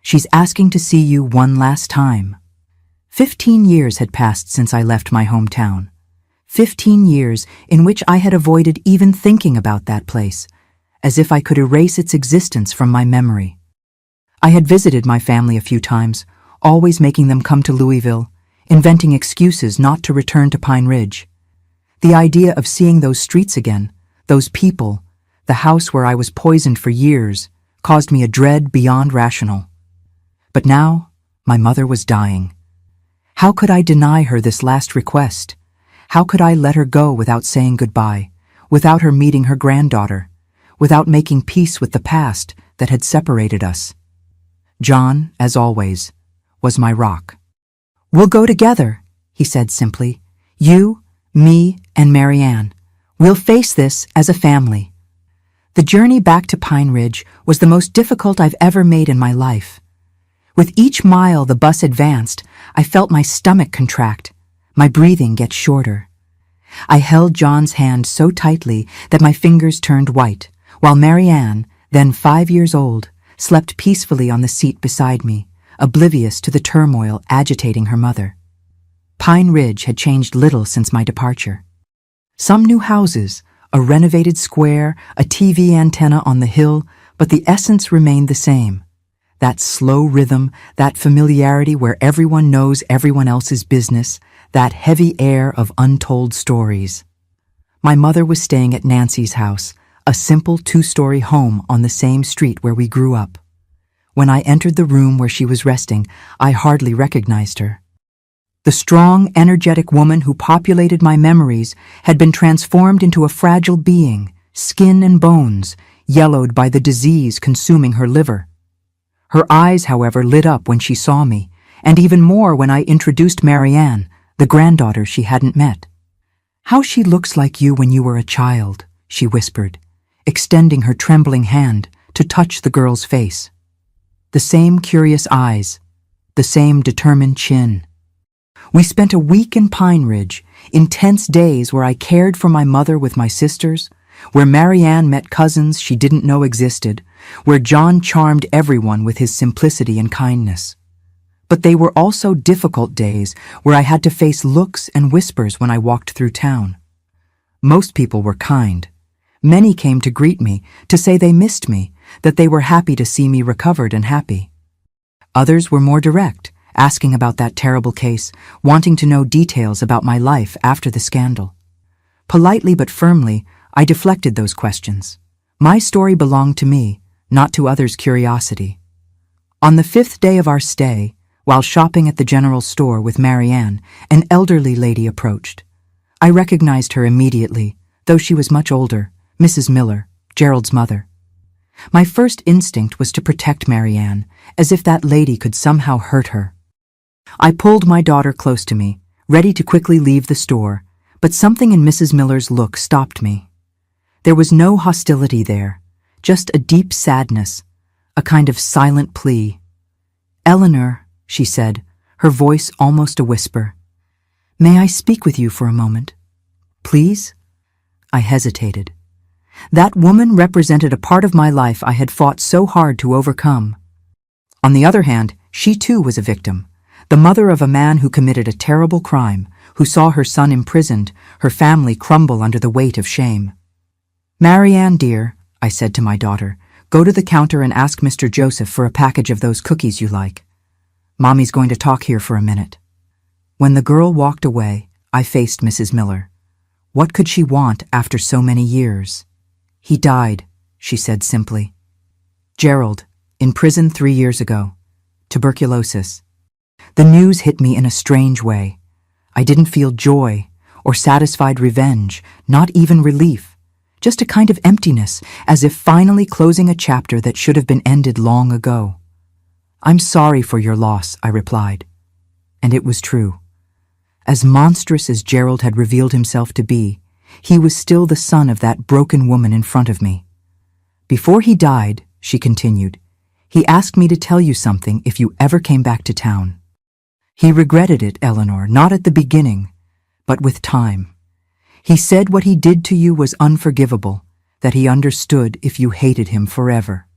"She's asking to see you one last time." 15 years had passed since I left my hometown. 15 years in which I had avoided even thinking about that place, as if I could erase its existence from my memory. I had visited my family a few times, always making them come to Louisville, inventing excuses not to return to Pine Ridge. The idea of seeing those streets again, those people, the house where I was poisoned for years, caused me a dread beyond rational. But now, my mother was dying. How could I deny her this last request? How could I let her go without saying goodbye, without her meeting her granddaughter, without making peace with the past that had separated us? John, as always, was my rock. "We'll go together," he said simply. "You, me, and Marianne. We'll face this as a family." The journey back to Pine Ridge was the most difficult I've ever made in my life. With each mile the bus advanced, I felt my stomach contract, my breathing get shorter. I held John's hand so tightly that my fingers turned white, while Marianne, then 5 years old, slept peacefully on the seat beside me, oblivious to the turmoil agitating her mother. Pine Ridge had changed little since my departure. Some new houses, a renovated square, a TV antenna on the hill, but the essence remained the same. That slow rhythm, that familiarity where everyone knows everyone else's business, that heavy air of untold stories. My mother was staying at Nancy's house, a simple 2-story home on the same street where we grew up. When I entered the room where she was resting, I hardly recognized her. The strong, energetic woman who populated my memories had been transformed into a fragile being, skin and bones, yellowed by the disease consuming her liver. Her eyes, however, lit up when she saw me, and even more when I introduced Marianne, the granddaughter she hadn't met. "How she looks like you when you were a child," she whispered, extending her trembling hand to touch the girl's face. The same curious eyes, the same determined chin. We spent a week in Pine Ridge, intense days where I cared for my mother with my sisters, where Marianne met cousins she didn't know existed, where John charmed everyone with his simplicity and kindness. But they were also difficult days where I had to face looks and whispers when I walked through town. Most people were kind. Many came to greet me, to say they missed me, that they were happy to see me recovered and happy. Others were more direct, asking about that terrible case, wanting to know details about my life after the scandal. Politely but firmly, I deflected those questions. My story belonged to me, not to others' curiosity. On the 5th day of our stay, while shopping at the general store with Marianne, an elderly lady approached. I recognized her immediately, though she was much older, Mrs. Miller, Gerald's mother. My first instinct was to protect Marianne, as if that lady could somehow hurt her. I pulled my daughter close to me, ready to quickly leave the store, but something in Mrs. Miller's look stopped me. There was no hostility there, just a deep sadness, a kind of silent plea. "Eleanor," she said, her voice almost a whisper. "May I speak with you for a moment? Please?" I hesitated. That woman represented a part of my life I had fought so hard to overcome. On the other hand, she too was a victim, the mother of a man who committed a terrible crime, who saw her son imprisoned, her family crumble under the weight of shame. "Marianne, dear," I said to my daughter, "go to the counter and ask Mr. Joseph for a package of those cookies you like. Mommy's going to talk here for a minute." When the girl walked away, I faced Mrs. Miller. What could she want after so many years? "He died," she said simply. "Gerald, in prison 3 years ago. Tuberculosis." The news hit me in a strange way. I didn't feel joy, or satisfied revenge, not even relief. Just a kind of emptiness, as if finally closing a chapter that should have been ended long ago. "I'm sorry for your loss," I replied. And it was true. As monstrous as Gerald had revealed himself to be, he was still the son of that broken woman in front of me. "Before he died," she continued, "he asked me to tell you something if you ever came back to town. He regretted it, Eleanor, not at the beginning, but with time. He said what he did to you was unforgivable, that he understood if you hated him forever."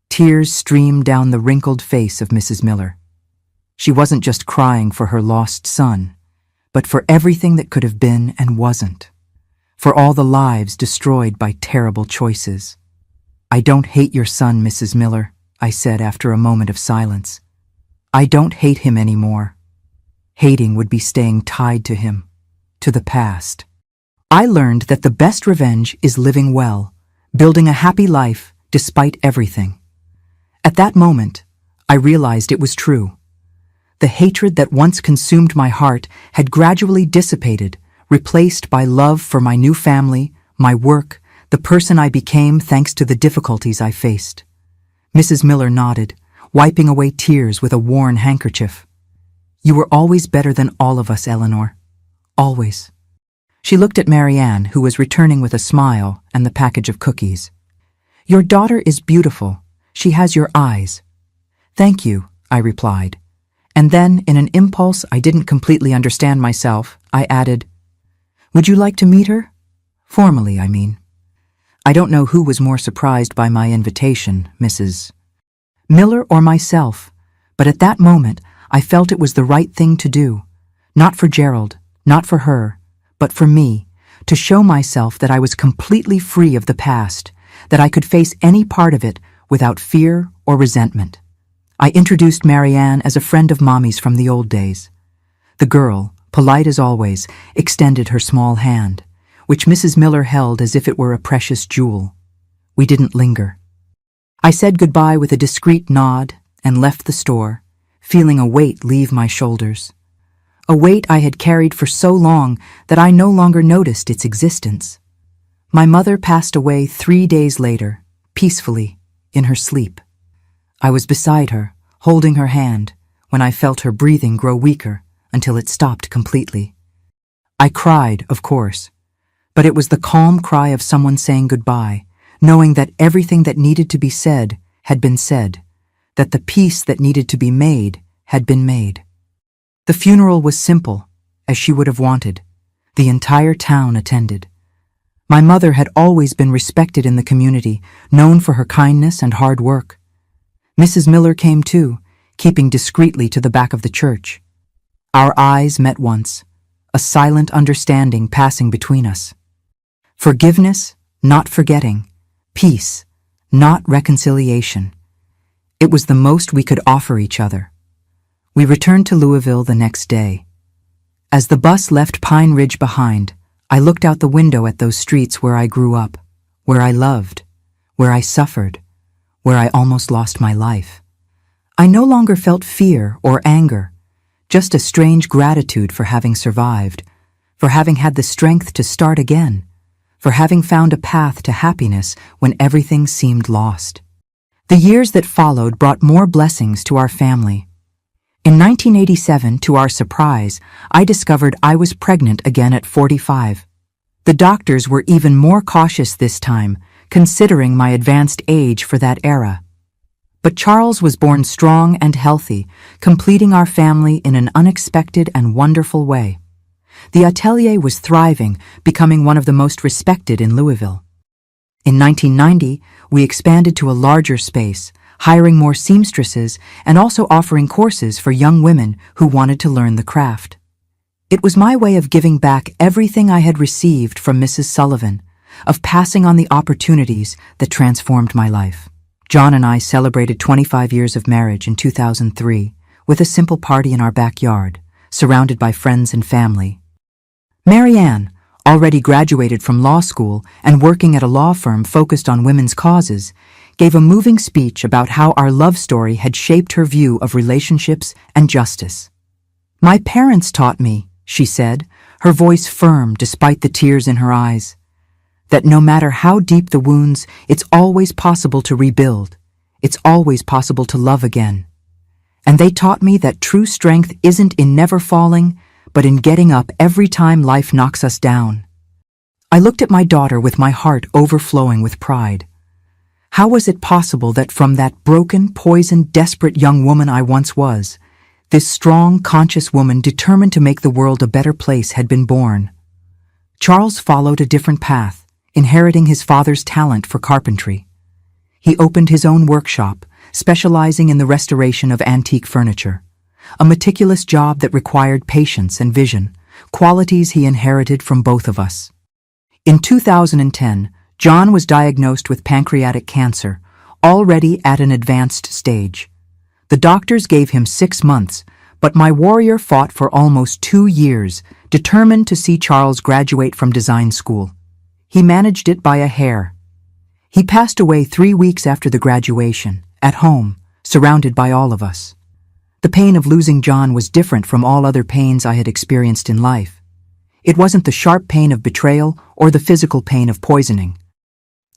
Tears streamed down the wrinkled face of Mrs. Miller. She wasn't just crying for her lost son, but for everything that could have been and wasn't, for all the lives destroyed by terrible choices. "I don't hate your son, Mrs. Miller," I said after a moment of silence. "I don't hate him anymore. Hating would be staying tied to him, to the past. I learned that the best revenge is living well, building a happy life despite everything." At that moment, I realized it was true. The hatred that once consumed my heart had gradually dissipated, replaced by love for my new family, my work, the person I became thanks to the difficulties I faced. Mrs. Miller nodded, wiping away tears with a worn handkerchief. "You were always better than all of us, Eleanor. Always." She looked at Marianne, who was returning with a smile and the package of cookies. "Your daughter is beautiful. She has your eyes." "Thank you," I replied. And then, in an impulse I didn't completely understand myself, I added, "Would you like to meet her? Formally, I mean." I don't know who was more surprised by my invitation, Mrs. Miller or myself, but at that moment I felt it was the right thing to do. Not for Gerald, not for her, but for me, to show myself that I was completely free of the past, that I could face any part of it without fear or resentment. I introduced Marianne as a friend of Mommy's from the old days. The girl, polite as always, extended her small hand, which Mrs. Miller held as if it were a precious jewel. We didn't linger. I said goodbye with a discreet nod and left the store, feeling a weight leave my shoulders. A weight I had carried for so long that I no longer noticed its existence. My mother passed away 3 days later, peacefully, in her sleep. I was beside her, holding her hand, when I felt her breathing grow weaker until it stopped completely. I cried, of course, but it was the calm cry of someone saying goodbye, knowing that everything that needed to be said had been said, that the peace that needed to be made had been made. The funeral was simple, as she would have wanted. The entire town attended. My mother had always been respected in the community, known for her kindness and hard work. Mrs. Miller came too, keeping discreetly to the back of the church. Our eyes met once, a silent understanding passing between us. Forgiveness, not forgetting. Peace, not reconciliation. It was the most we could offer each other. We returned to Louisville the next day. As the bus left Pine Ridge behind, I looked out the window at those streets where I grew up, where I loved, where I suffered, where I almost lost my life. I no longer felt fear or anger, just a strange gratitude for having survived, for having had the strength to start again, for having found a path to happiness when everything seemed lost. The years that followed brought more blessings to our family. In 1987, to our surprise, I discovered I was pregnant again at 45. The doctors were even more cautious this time, considering my advanced age for that era. But Charles was born strong and healthy, completing our family in an unexpected and wonderful way. The atelier was thriving, becoming one of the most respected in Louisville. In 1990, we expanded to a larger space, hiring more seamstresses and also offering courses for young women who wanted to learn the craft. It was my way of giving back everything I had received from Mrs. Sullivan, of passing on the opportunities that transformed my life. John and I celebrated 25 years of marriage in 2003 with a simple party in our backyard, surrounded by friends and family. Marianne, already graduated from law school and working at a law firm focused on women's causes, gave a moving speech about how our love story had shaped her view of relationships and justice. "My parents taught me," she said, her voice firm despite the tears in her eyes. That no matter how deep the wounds, it's always possible to rebuild. It's always possible to love again. And they taught me that true strength isn't in never falling, but in getting up every time life knocks us down. I looked at my daughter with my heart overflowing with pride. How was it possible that from that broken, poisoned, desperate young woman I once was, this strong, conscious woman determined to make the world a better place had been born? Charles followed a different path, inheriting his father's talent for carpentry. He opened his own workshop, specializing in the restoration of antique furniture, a meticulous job that required patience and vision, qualities he inherited from both of us. In 2010, John was diagnosed with pancreatic cancer, already at an advanced stage. The doctors gave him 6 months, but my warrior fought for almost 2 years, determined to see Charles graduate from design school. He managed it by a hair. He passed away 3 weeks after the graduation, at home, surrounded by all of us. The pain of losing John was different from all other pains I had experienced in life. It wasn't the sharp pain of betrayal or the physical pain of poisoning.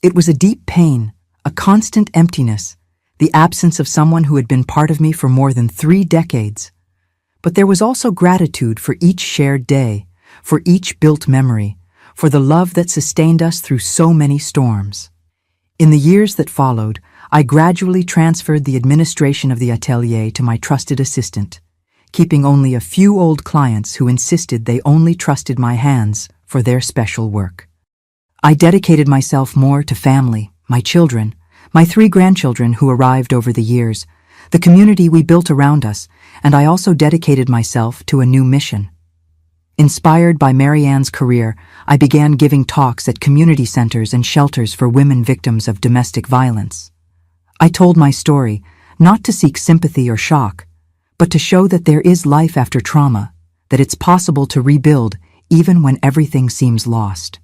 It was a deep pain, a constant emptiness, the absence of someone who had been part of me for more than 3 decades. But there was also gratitude for each shared day, for each built memory, for the love that sustained us through so many storms. In the years that followed, I gradually transferred the administration of the atelier to my trusted assistant, keeping only a few old clients who insisted they only trusted my hands for their special work. I dedicated myself more to family, my children, my 3 grandchildren who arrived over the years, the community we built around us, and I also dedicated myself to a new mission. Inspired by Marianne's career, I began giving talks at community centers and shelters for women victims of domestic violence. I told my story, not to seek sympathy or shock, but to show that there is life after trauma, that it's possible to rebuild even when everything seems lost.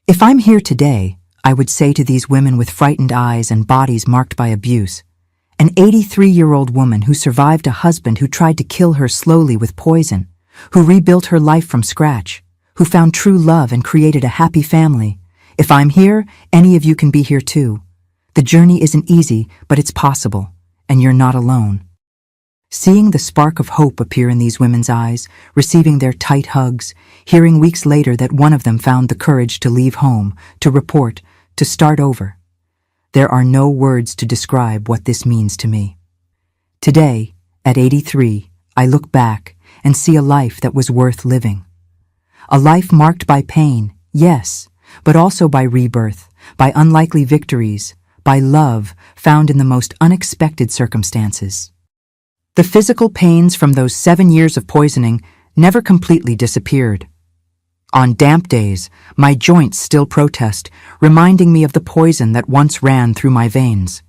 If I'm here today, I would say to these women with frightened eyes and bodies marked by abuse, an 83-year-old woman who survived a husband who tried to kill her slowly with poison, who rebuilt her life from scratch, who found true love and created a happy family. If I'm here, any of you can be here too. The journey isn't easy, but it's possible, and you're not alone. Seeing the spark of hope appear in these women's eyes, receiving their tight hugs, hearing weeks later that one of them found the courage to leave home, to report, to start over. There are no words to describe what this means to me. Today, at 83, I look back and see a life that was worth living. A life marked by pain, yes, but also by rebirth, by unlikely victories, by love found in the most unexpected circumstances. The physical pains from those 7 years of poisoning never completely disappeared. On damp days, my joints still protest, reminding me of the poison that once ran through my veins.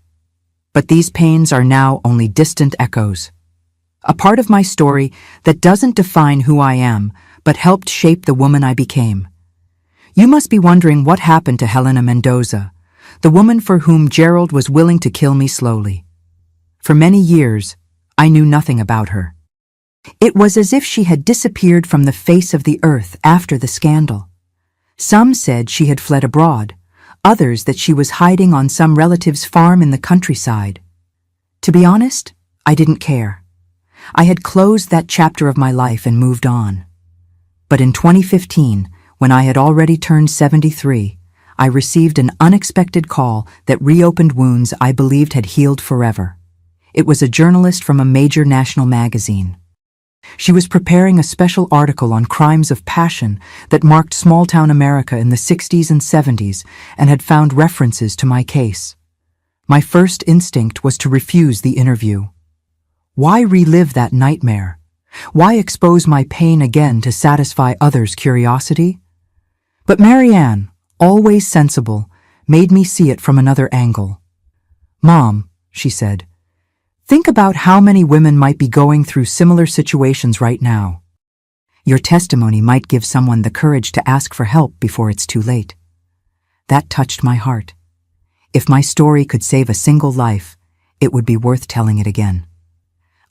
But these pains are now only distant echoes. A part of my story that doesn't define who I am, but helped shape the woman I became. You must be wondering what happened to Helena Mendoza, the woman for whom Gerald was willing to kill me slowly. For many years, I knew nothing about her. It was as if she had disappeared from the face of the earth after the scandal. Some said she had fled abroad, others that she was hiding on some relative's farm in the countryside. To be honest, I didn't care. I had closed that chapter of my life and moved on. But in 2015, when I had already turned 73, I received an unexpected call that reopened wounds I believed had healed forever. It was a journalist from a major national magazine. She was preparing a special article on crimes of passion that marked small-town America in the 60s and 70s and had found references to my case. My first instinct was to refuse the interview. Why relive that nightmare? Why expose my pain again to satisfy others' curiosity? But Marianne, always sensible, made me see it from another angle. "Mom," she said, "think about how many women might be going through similar situations right now. Your testimony might give someone the courage to ask for help before it's too late." That touched my heart. If my story could save a single life, it would be worth telling it again.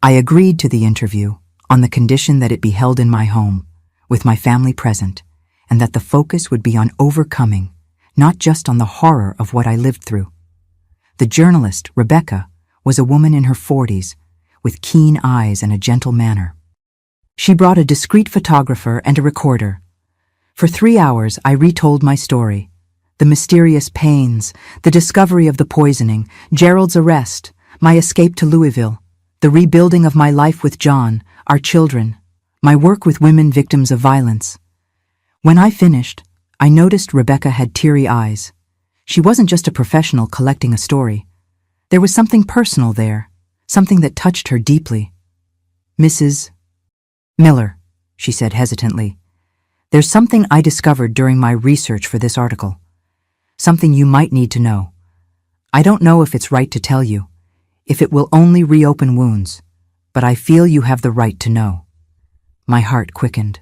I agreed to the interview, on the condition that it be held in my home, with my family present, and that the focus would be on overcoming, not just on the horror of what I lived through. The journalist, Rebecca, was a woman in her 40s, with keen eyes and a gentle manner. She brought a discreet photographer and a recorder. For 3 hours I retold my story. The mysterious pains, the discovery of the poisoning, Gerald's arrest, my escape to Louisville, the rebuilding of my life with John, our children, my work with women victims of violence. When I finished, I noticed Rebecca had teary eyes. She wasn't just a professional collecting a story. There was something personal there, something that touched her deeply. "Mrs. Miller," she said hesitantly, "there's something I discovered during my research for this article. Something you might need to know. I don't know if it's right to tell you, if it will only reopen wounds, but I feel you have the right to know." My heart quickened.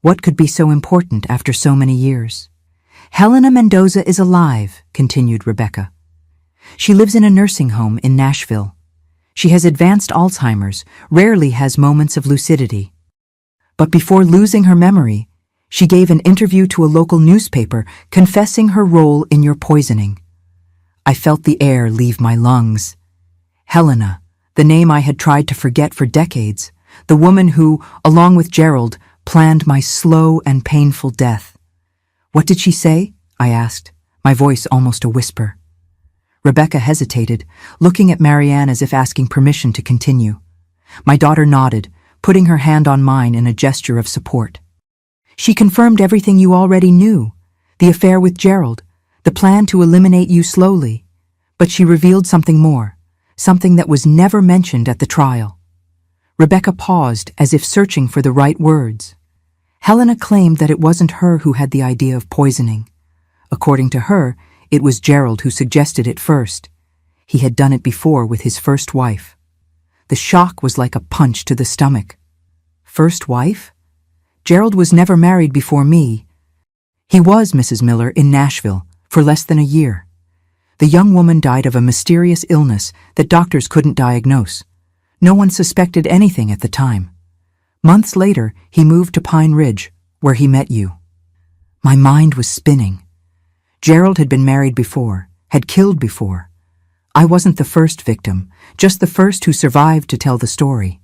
What could be so important after so many years? "Helena Mendoza is alive," continued Rebecca. "She lives in a nursing home in Nashville. She has advanced Alzheimer's, rarely has moments of lucidity. But before losing her memory, she gave an interview to a local newspaper confessing her role in your poisoning. I felt the air leave my lungs. Helena, the name I had tried to forget for decades, the woman who, along with Gerald, planned my slow and painful death. "What did she say?" I asked, my voice almost a whisper. Rebecca hesitated, looking at Marianne as if asking permission to continue. My daughter nodded, putting her hand on mine in a gesture of support. "She confirmed everything you already knew, the affair with Gerald, the plan to eliminate you slowly. But she revealed something more, something that was never mentioned at the trial." Rebecca paused as if searching for the right words. "Helena claimed that it wasn't her who had the idea of poisoning. According to her, it was Gerald who suggested it first. He had done it before with his first wife. The shock was like a punch to the stomach. First wife? Gerald was never married before me. He was, Mrs. Miller, in Nashville for less than a year. The young woman died of a mysterious illness that doctors couldn't diagnose. No one suspected anything at the time. Months later, he moved to Pine Ridge, where he met you." My mind was spinning. Gerald had been married before, had killed before. I wasn't the first victim, just the first who survived to tell the story.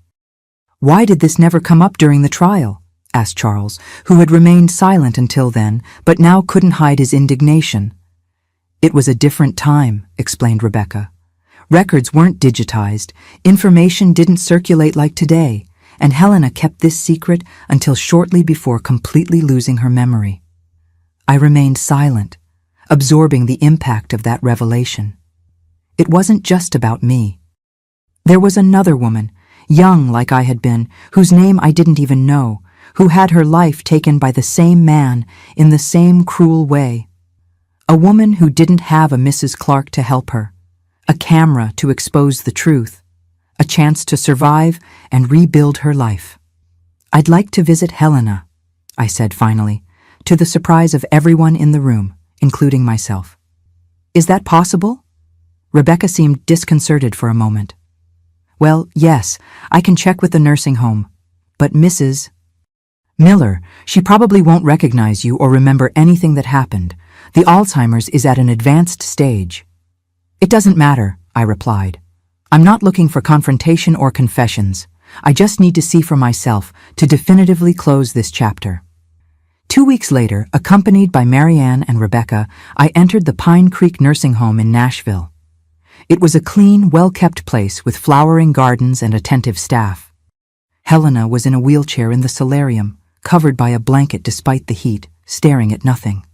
"Why did this never come up during the trial?" asked Charles, who had remained silent until then, but now couldn't hide his indignation. "It was a different time," explained Rebecca. "Records weren't digitized, information didn't circulate like today, and Helena kept this secret until shortly before completely losing her memory." I remained silent, absorbing the impact of that revelation. It wasn't just about me. There was another woman, young like I had been, whose name I didn't even know, who had her life taken by the same man in the same cruel way. A woman who didn't have a Mrs. Clark to help her, a camera to expose the truth, a chance to survive and rebuild her life. "I'd like to visit Helena," I said finally, to the surprise of everyone in the room, including myself. "Is that possible?" Rebecca seemed disconcerted for a moment. "Well, yes, I can check with the nursing home. But Mrs. Miller, she probably won't recognize you or remember anything that happened. The Alzheimer's is at an advanced stage." "It doesn't matter," I replied. "I'm not looking for confrontation or confessions. I just need to see for myself to definitively close this chapter." 2 weeks later, accompanied by Marianne and Rebecca, I entered the Pine Creek Nursing Home in Nashville. It was a clean, well-kept place with flowering gardens and attentive staff. Helena was in a wheelchair in the solarium, covered by a blanket despite the heat, staring at nothing.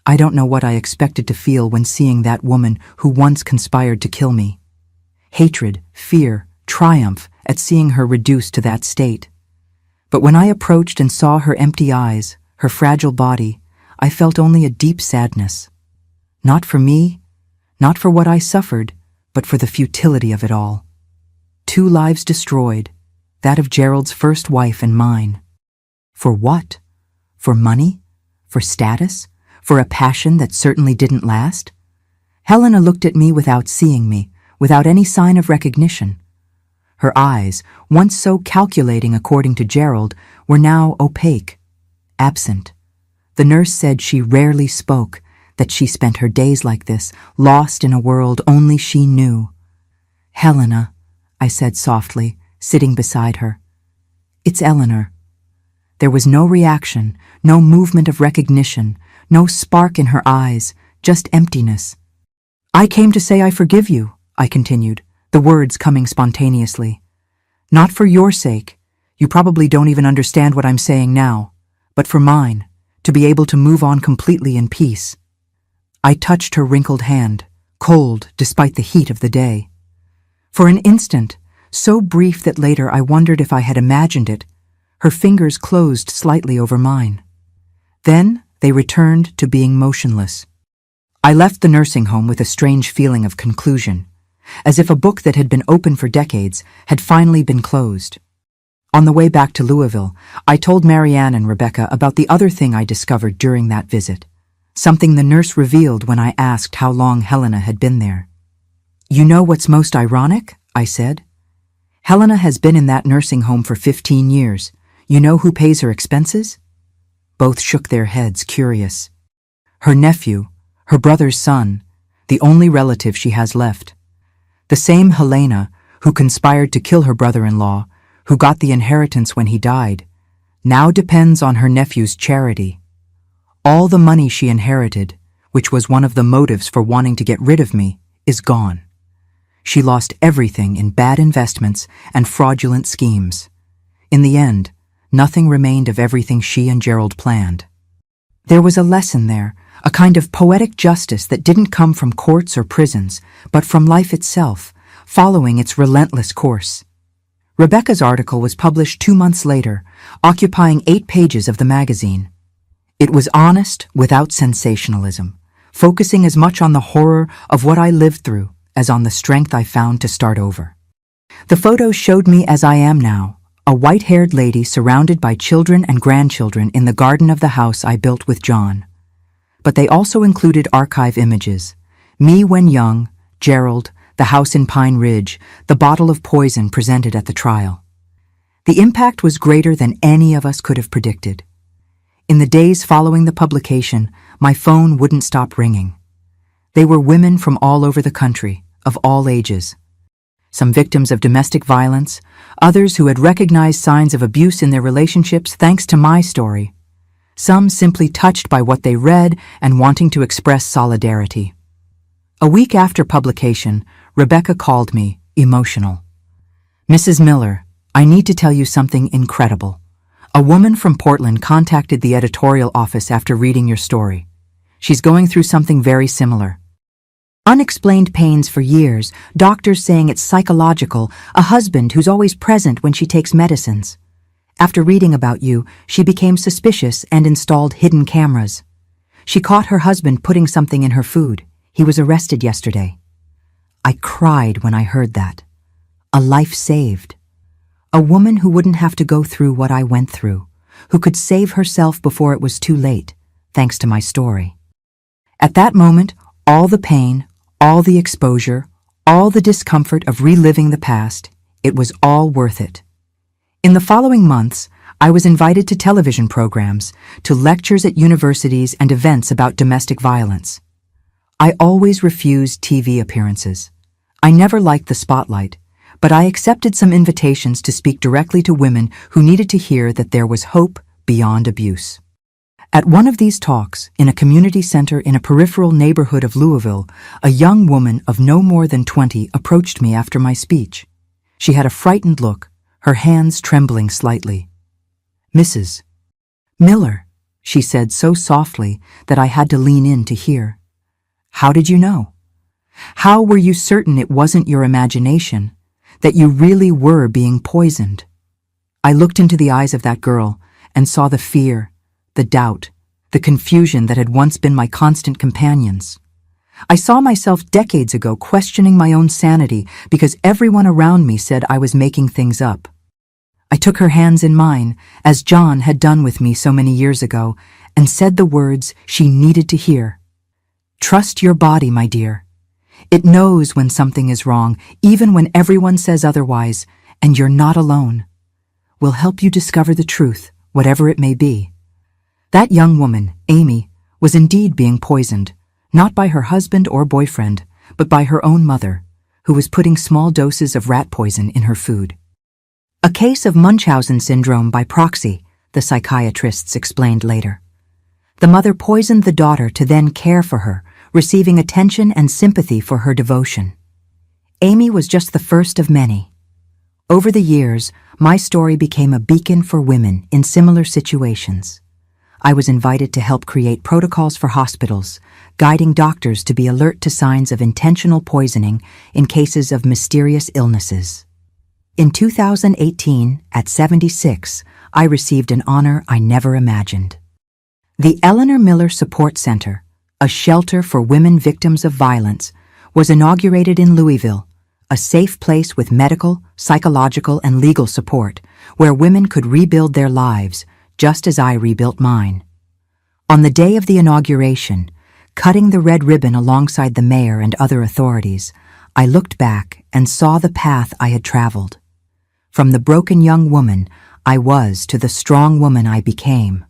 I don't know what I expected to feel when seeing that woman who once conspired to kill me. Hatred, fear, triumph at seeing her reduced to that state. But when I approached and saw her empty eyes, her fragile body, I felt only a deep sadness. Not for me, not for what I suffered, but for the futility of it all. 2 lives destroyed, that of Gerald's first wife and mine. For what? For money? For status? For a passion that certainly didn't last? Helena looked at me without seeing me, without any sign of recognition. Her eyes, once so calculating according to Gerald, were now opaque. absent. The nurse said she rarely spoke, that she spent her days like this, lost in a world only she knew. "Helena," I said softly, sitting beside her. "It's Eleanor." There was no reaction, no movement of recognition, no spark in her eyes, just emptiness. "I came to say I forgive you," I continued, the words coming spontaneously. "Not for your sake, you probably don't even understand what I'm saying now, but for mine, to be able to move on completely in peace." I touched her wrinkled hand, cold despite the heat of the day. For an instant, so brief that later I wondered if I had imagined it, her fingers closed slightly over mine. Then they returned to being motionless. I left the nursing home with a strange feeling of conclusion, as if a book that had been open for decades had finally been closed. On the way back to Louisville, I told Marianne and Rebecca about the other thing I discovered during that visit, something the nurse revealed when I asked how long Helena had been there. "You know what's most ironic?" I said. "Helena has been in that nursing home for 15 years. You know who pays her expenses?" Both shook their heads, curious. "Her nephew, her brother's son, the only relative she has left. The same Helena who conspired to kill her brother-in-law, who got the inheritance when he died, now depends on her nephew's charity. All the money she inherited, which was one of the motives for wanting to get rid of me, is gone. She lost everything in bad investments and fraudulent schemes. In the end, nothing remained of everything she and Gerald planned." There was a lesson there, a kind of poetic justice that didn't come from courts or prisons, but from life itself, following its relentless course. Rebecca's article was published 2 months later, occupying 8 pages of the magazine. It was honest without sensationalism, focusing as much on the horror of what I lived through as on the strength I found to start over. The photos showed me as I am now, a white-haired lady surrounded by children and grandchildren in the garden of the house I built with John. But they also included archive images: me when young, Gerald, the house in Pine Ridge, the bottle of poison presented at the trial. The impact was greater than any of us could have predicted. In the days following the publication, my phone wouldn't stop ringing. They were women from all over the country, of all ages. Some victims of domestic violence, others who had recognized signs of abuse in their relationships thanks to my story. Some simply touched by what they read and wanting to express solidarity. A week after publication, Rebecca called me, emotional. "Mrs. Miller, I need to tell you something incredible. A woman from Portland contacted the editorial office after reading your story. She's going through something very similar. Unexplained pains for years, doctors saying it's psychological, a husband who's always present when she takes medicines. After reading about you, she became suspicious and installed hidden cameras. She caught her husband putting something in her food. He was arrested yesterday." I cried when I heard that. A life saved. A woman who wouldn't have to go through what I went through, who could save herself before it was too late, thanks to my story. At that moment, all the pain, all the exposure, all the discomfort of reliving the past, it was all worth it. In the following months, I was invited to television programs, to lectures at universities and events about domestic violence. I always refused TV appearances. I never liked the spotlight, but I accepted some invitations to speak directly to women who needed to hear that there was hope beyond abuse. At one of these talks, in a community center in a peripheral neighborhood of Louisville, a young woman of no more than 20 approached me after my speech. She had a frightened look, her hands trembling slightly. "Mrs. Miller," she said so softly that I had to lean in to hear. "How did you know? How were you certain it wasn't your imagination, that you really were being poisoned?" I looked into the eyes of that girl and saw the fear, the doubt, the confusion that had once been my constant companions. I saw myself decades ago questioning my own sanity because everyone around me said I was making things up. I took her hands in mine, as John had done with me so many years ago, and said the words she needed to hear. "Trust your body, my dear. It knows when something is wrong, even when everyone says otherwise, and you're not alone. We'll help you discover the truth, whatever it may be." That young woman, Amy, was indeed being poisoned, not by her husband or boyfriend, but by her own mother, who was putting small doses of rat poison in her food. A case of Munchausen syndrome by proxy, the psychiatrists explained later. The mother poisoned the daughter to then care for her, receiving attention and sympathy for her devotion. Amy was just the first of many. Over the years, my story became a beacon for women in similar situations. I was invited to help create protocols for hospitals, guiding doctors to be alert to signs of intentional poisoning in cases of mysterious illnesses. In 2018, at 76, I received an honor I never imagined. The Eleanor Miller Support Center, a shelter for women victims of violence, was inaugurated in Louisville, a safe place with medical, psychological, and legal support where women could rebuild their lives, just as I rebuilt mine. On the day of the inauguration, cutting the red ribbon alongside the mayor and other authorities, I looked back and saw the path I had traveled. From the broken young woman I was to the strong woman I became.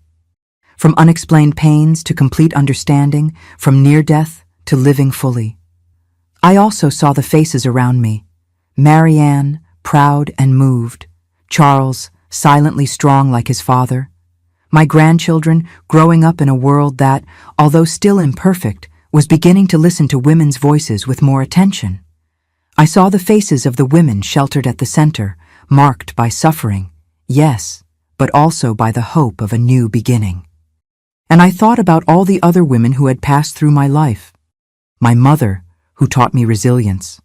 From unexplained pains to complete understanding, from near death to living fully. I also saw the faces around me. Marianne, proud and moved. Charles, silently strong like his father. My grandchildren growing up in a world that, although still imperfect, was beginning to listen to women's voices with more attention. I saw the faces of the women sheltered at the center, marked by suffering, yes, but also by the hope of a new beginning. And I thought about all the other women who had passed through my life. My mother, who taught me resilience.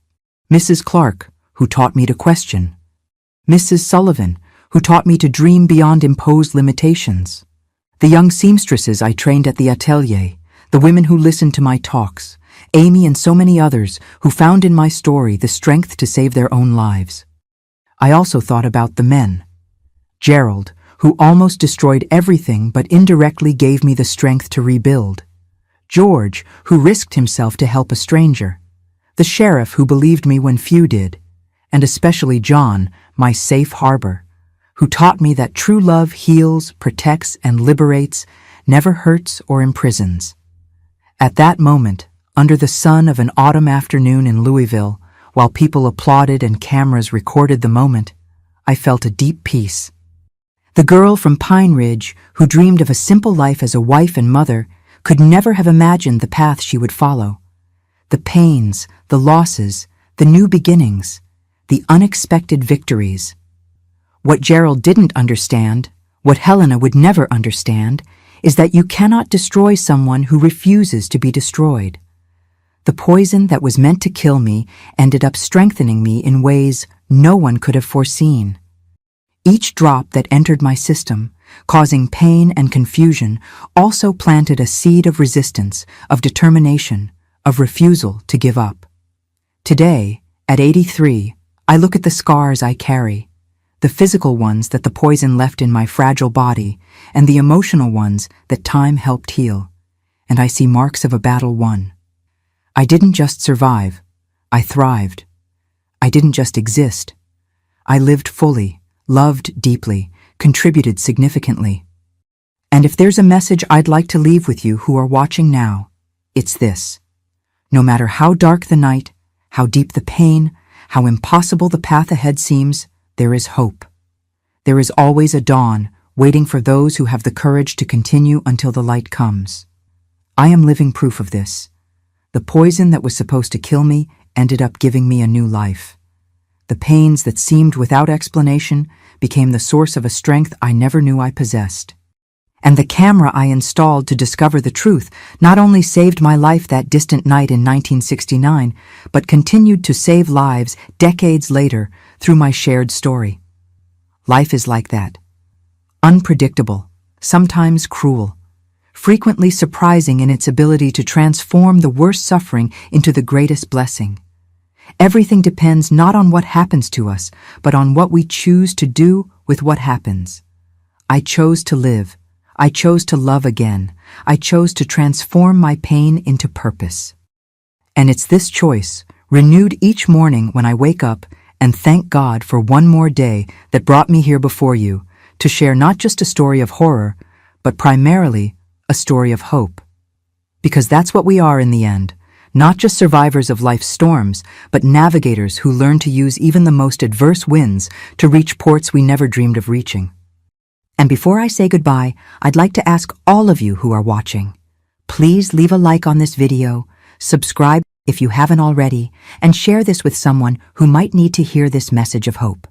Mrs. Clark, who taught me to question. Mrs. Sullivan, who taught me to dream beyond imposed limitations. The young seamstresses I trained at the atelier, the women who listened to my talks, Amy and so many others who found in my story the strength to save their own lives. I also thought about the men. Gerald, who almost destroyed everything but indirectly gave me the strength to rebuild. George, who risked himself to help a stranger. The sheriff who believed me when few did. And especially John, my safe harbor, who taught me that true love heals, protects, and liberates, never hurts or imprisons. At that moment, under the sun of an autumn afternoon in Louisville, while people applauded and cameras recorded the moment, I felt a deep peace. The girl from Pine Ridge, who dreamed of a simple life as a wife and mother, could never have imagined the path she would follow. The pains, the losses, the new beginnings, the unexpected victories. What Gerald didn't understand, what Helena would never understand, is that you cannot destroy someone who refuses to be destroyed. The poison that was meant to kill me ended up strengthening me in ways no one could have foreseen. Each drop that entered my system, causing pain and confusion, also planted a seed of resistance, of determination, of refusal to give up. Today, at 83, I look at the scars I carry, the physical ones that the poison left in my fragile body, and the emotional ones that time helped heal, and I see marks of a battle won. I didn't just survive, I thrived. I didn't just exist. I lived fully, loved deeply, contributed significantly. And if there's a message I'd like to leave with you who are watching now, it's this. No matter how dark the night, how deep the pain, how impossible the path ahead seems, there is hope. There is always a dawn waiting for those who have the courage to continue until the light comes. I am living proof of this. The poison that was supposed to kill me ended up giving me a new life. The pains that seemed without explanation became the source of a strength I never knew I possessed. And the camera I installed to discover the truth not only saved my life that distant night in 1969, but continued to save lives decades later through my shared story. Life is like that. Unpredictable, sometimes cruel, frequently surprising in its ability to transform the worst suffering into the greatest blessing. Everything depends not on what happens to us, but on what we choose to do with what happens. I chose to live. I chose to love again. I chose to transform my pain into purpose. And it's this choice, renewed each morning when I wake up and thank God for one more day that brought me here before you, to share not just a story of horror, but primarily a story of hope. Because that's what we are in the end, not just survivors of life's storms, but navigators who learn to use even the most adverse winds to reach ports we never dreamed of reaching. And before I say goodbye, I'd like to ask all of you who are watching, please leave a like on this video, subscribe if you haven't already, and share this with someone who might need to hear this message of hope.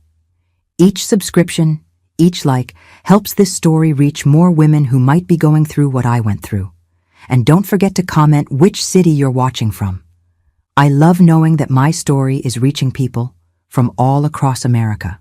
Each subscription, each like, helps this story reach more women who might be going through what I went through. And don't forget to comment which city you're watching from. I love knowing that my story is reaching people from all across America.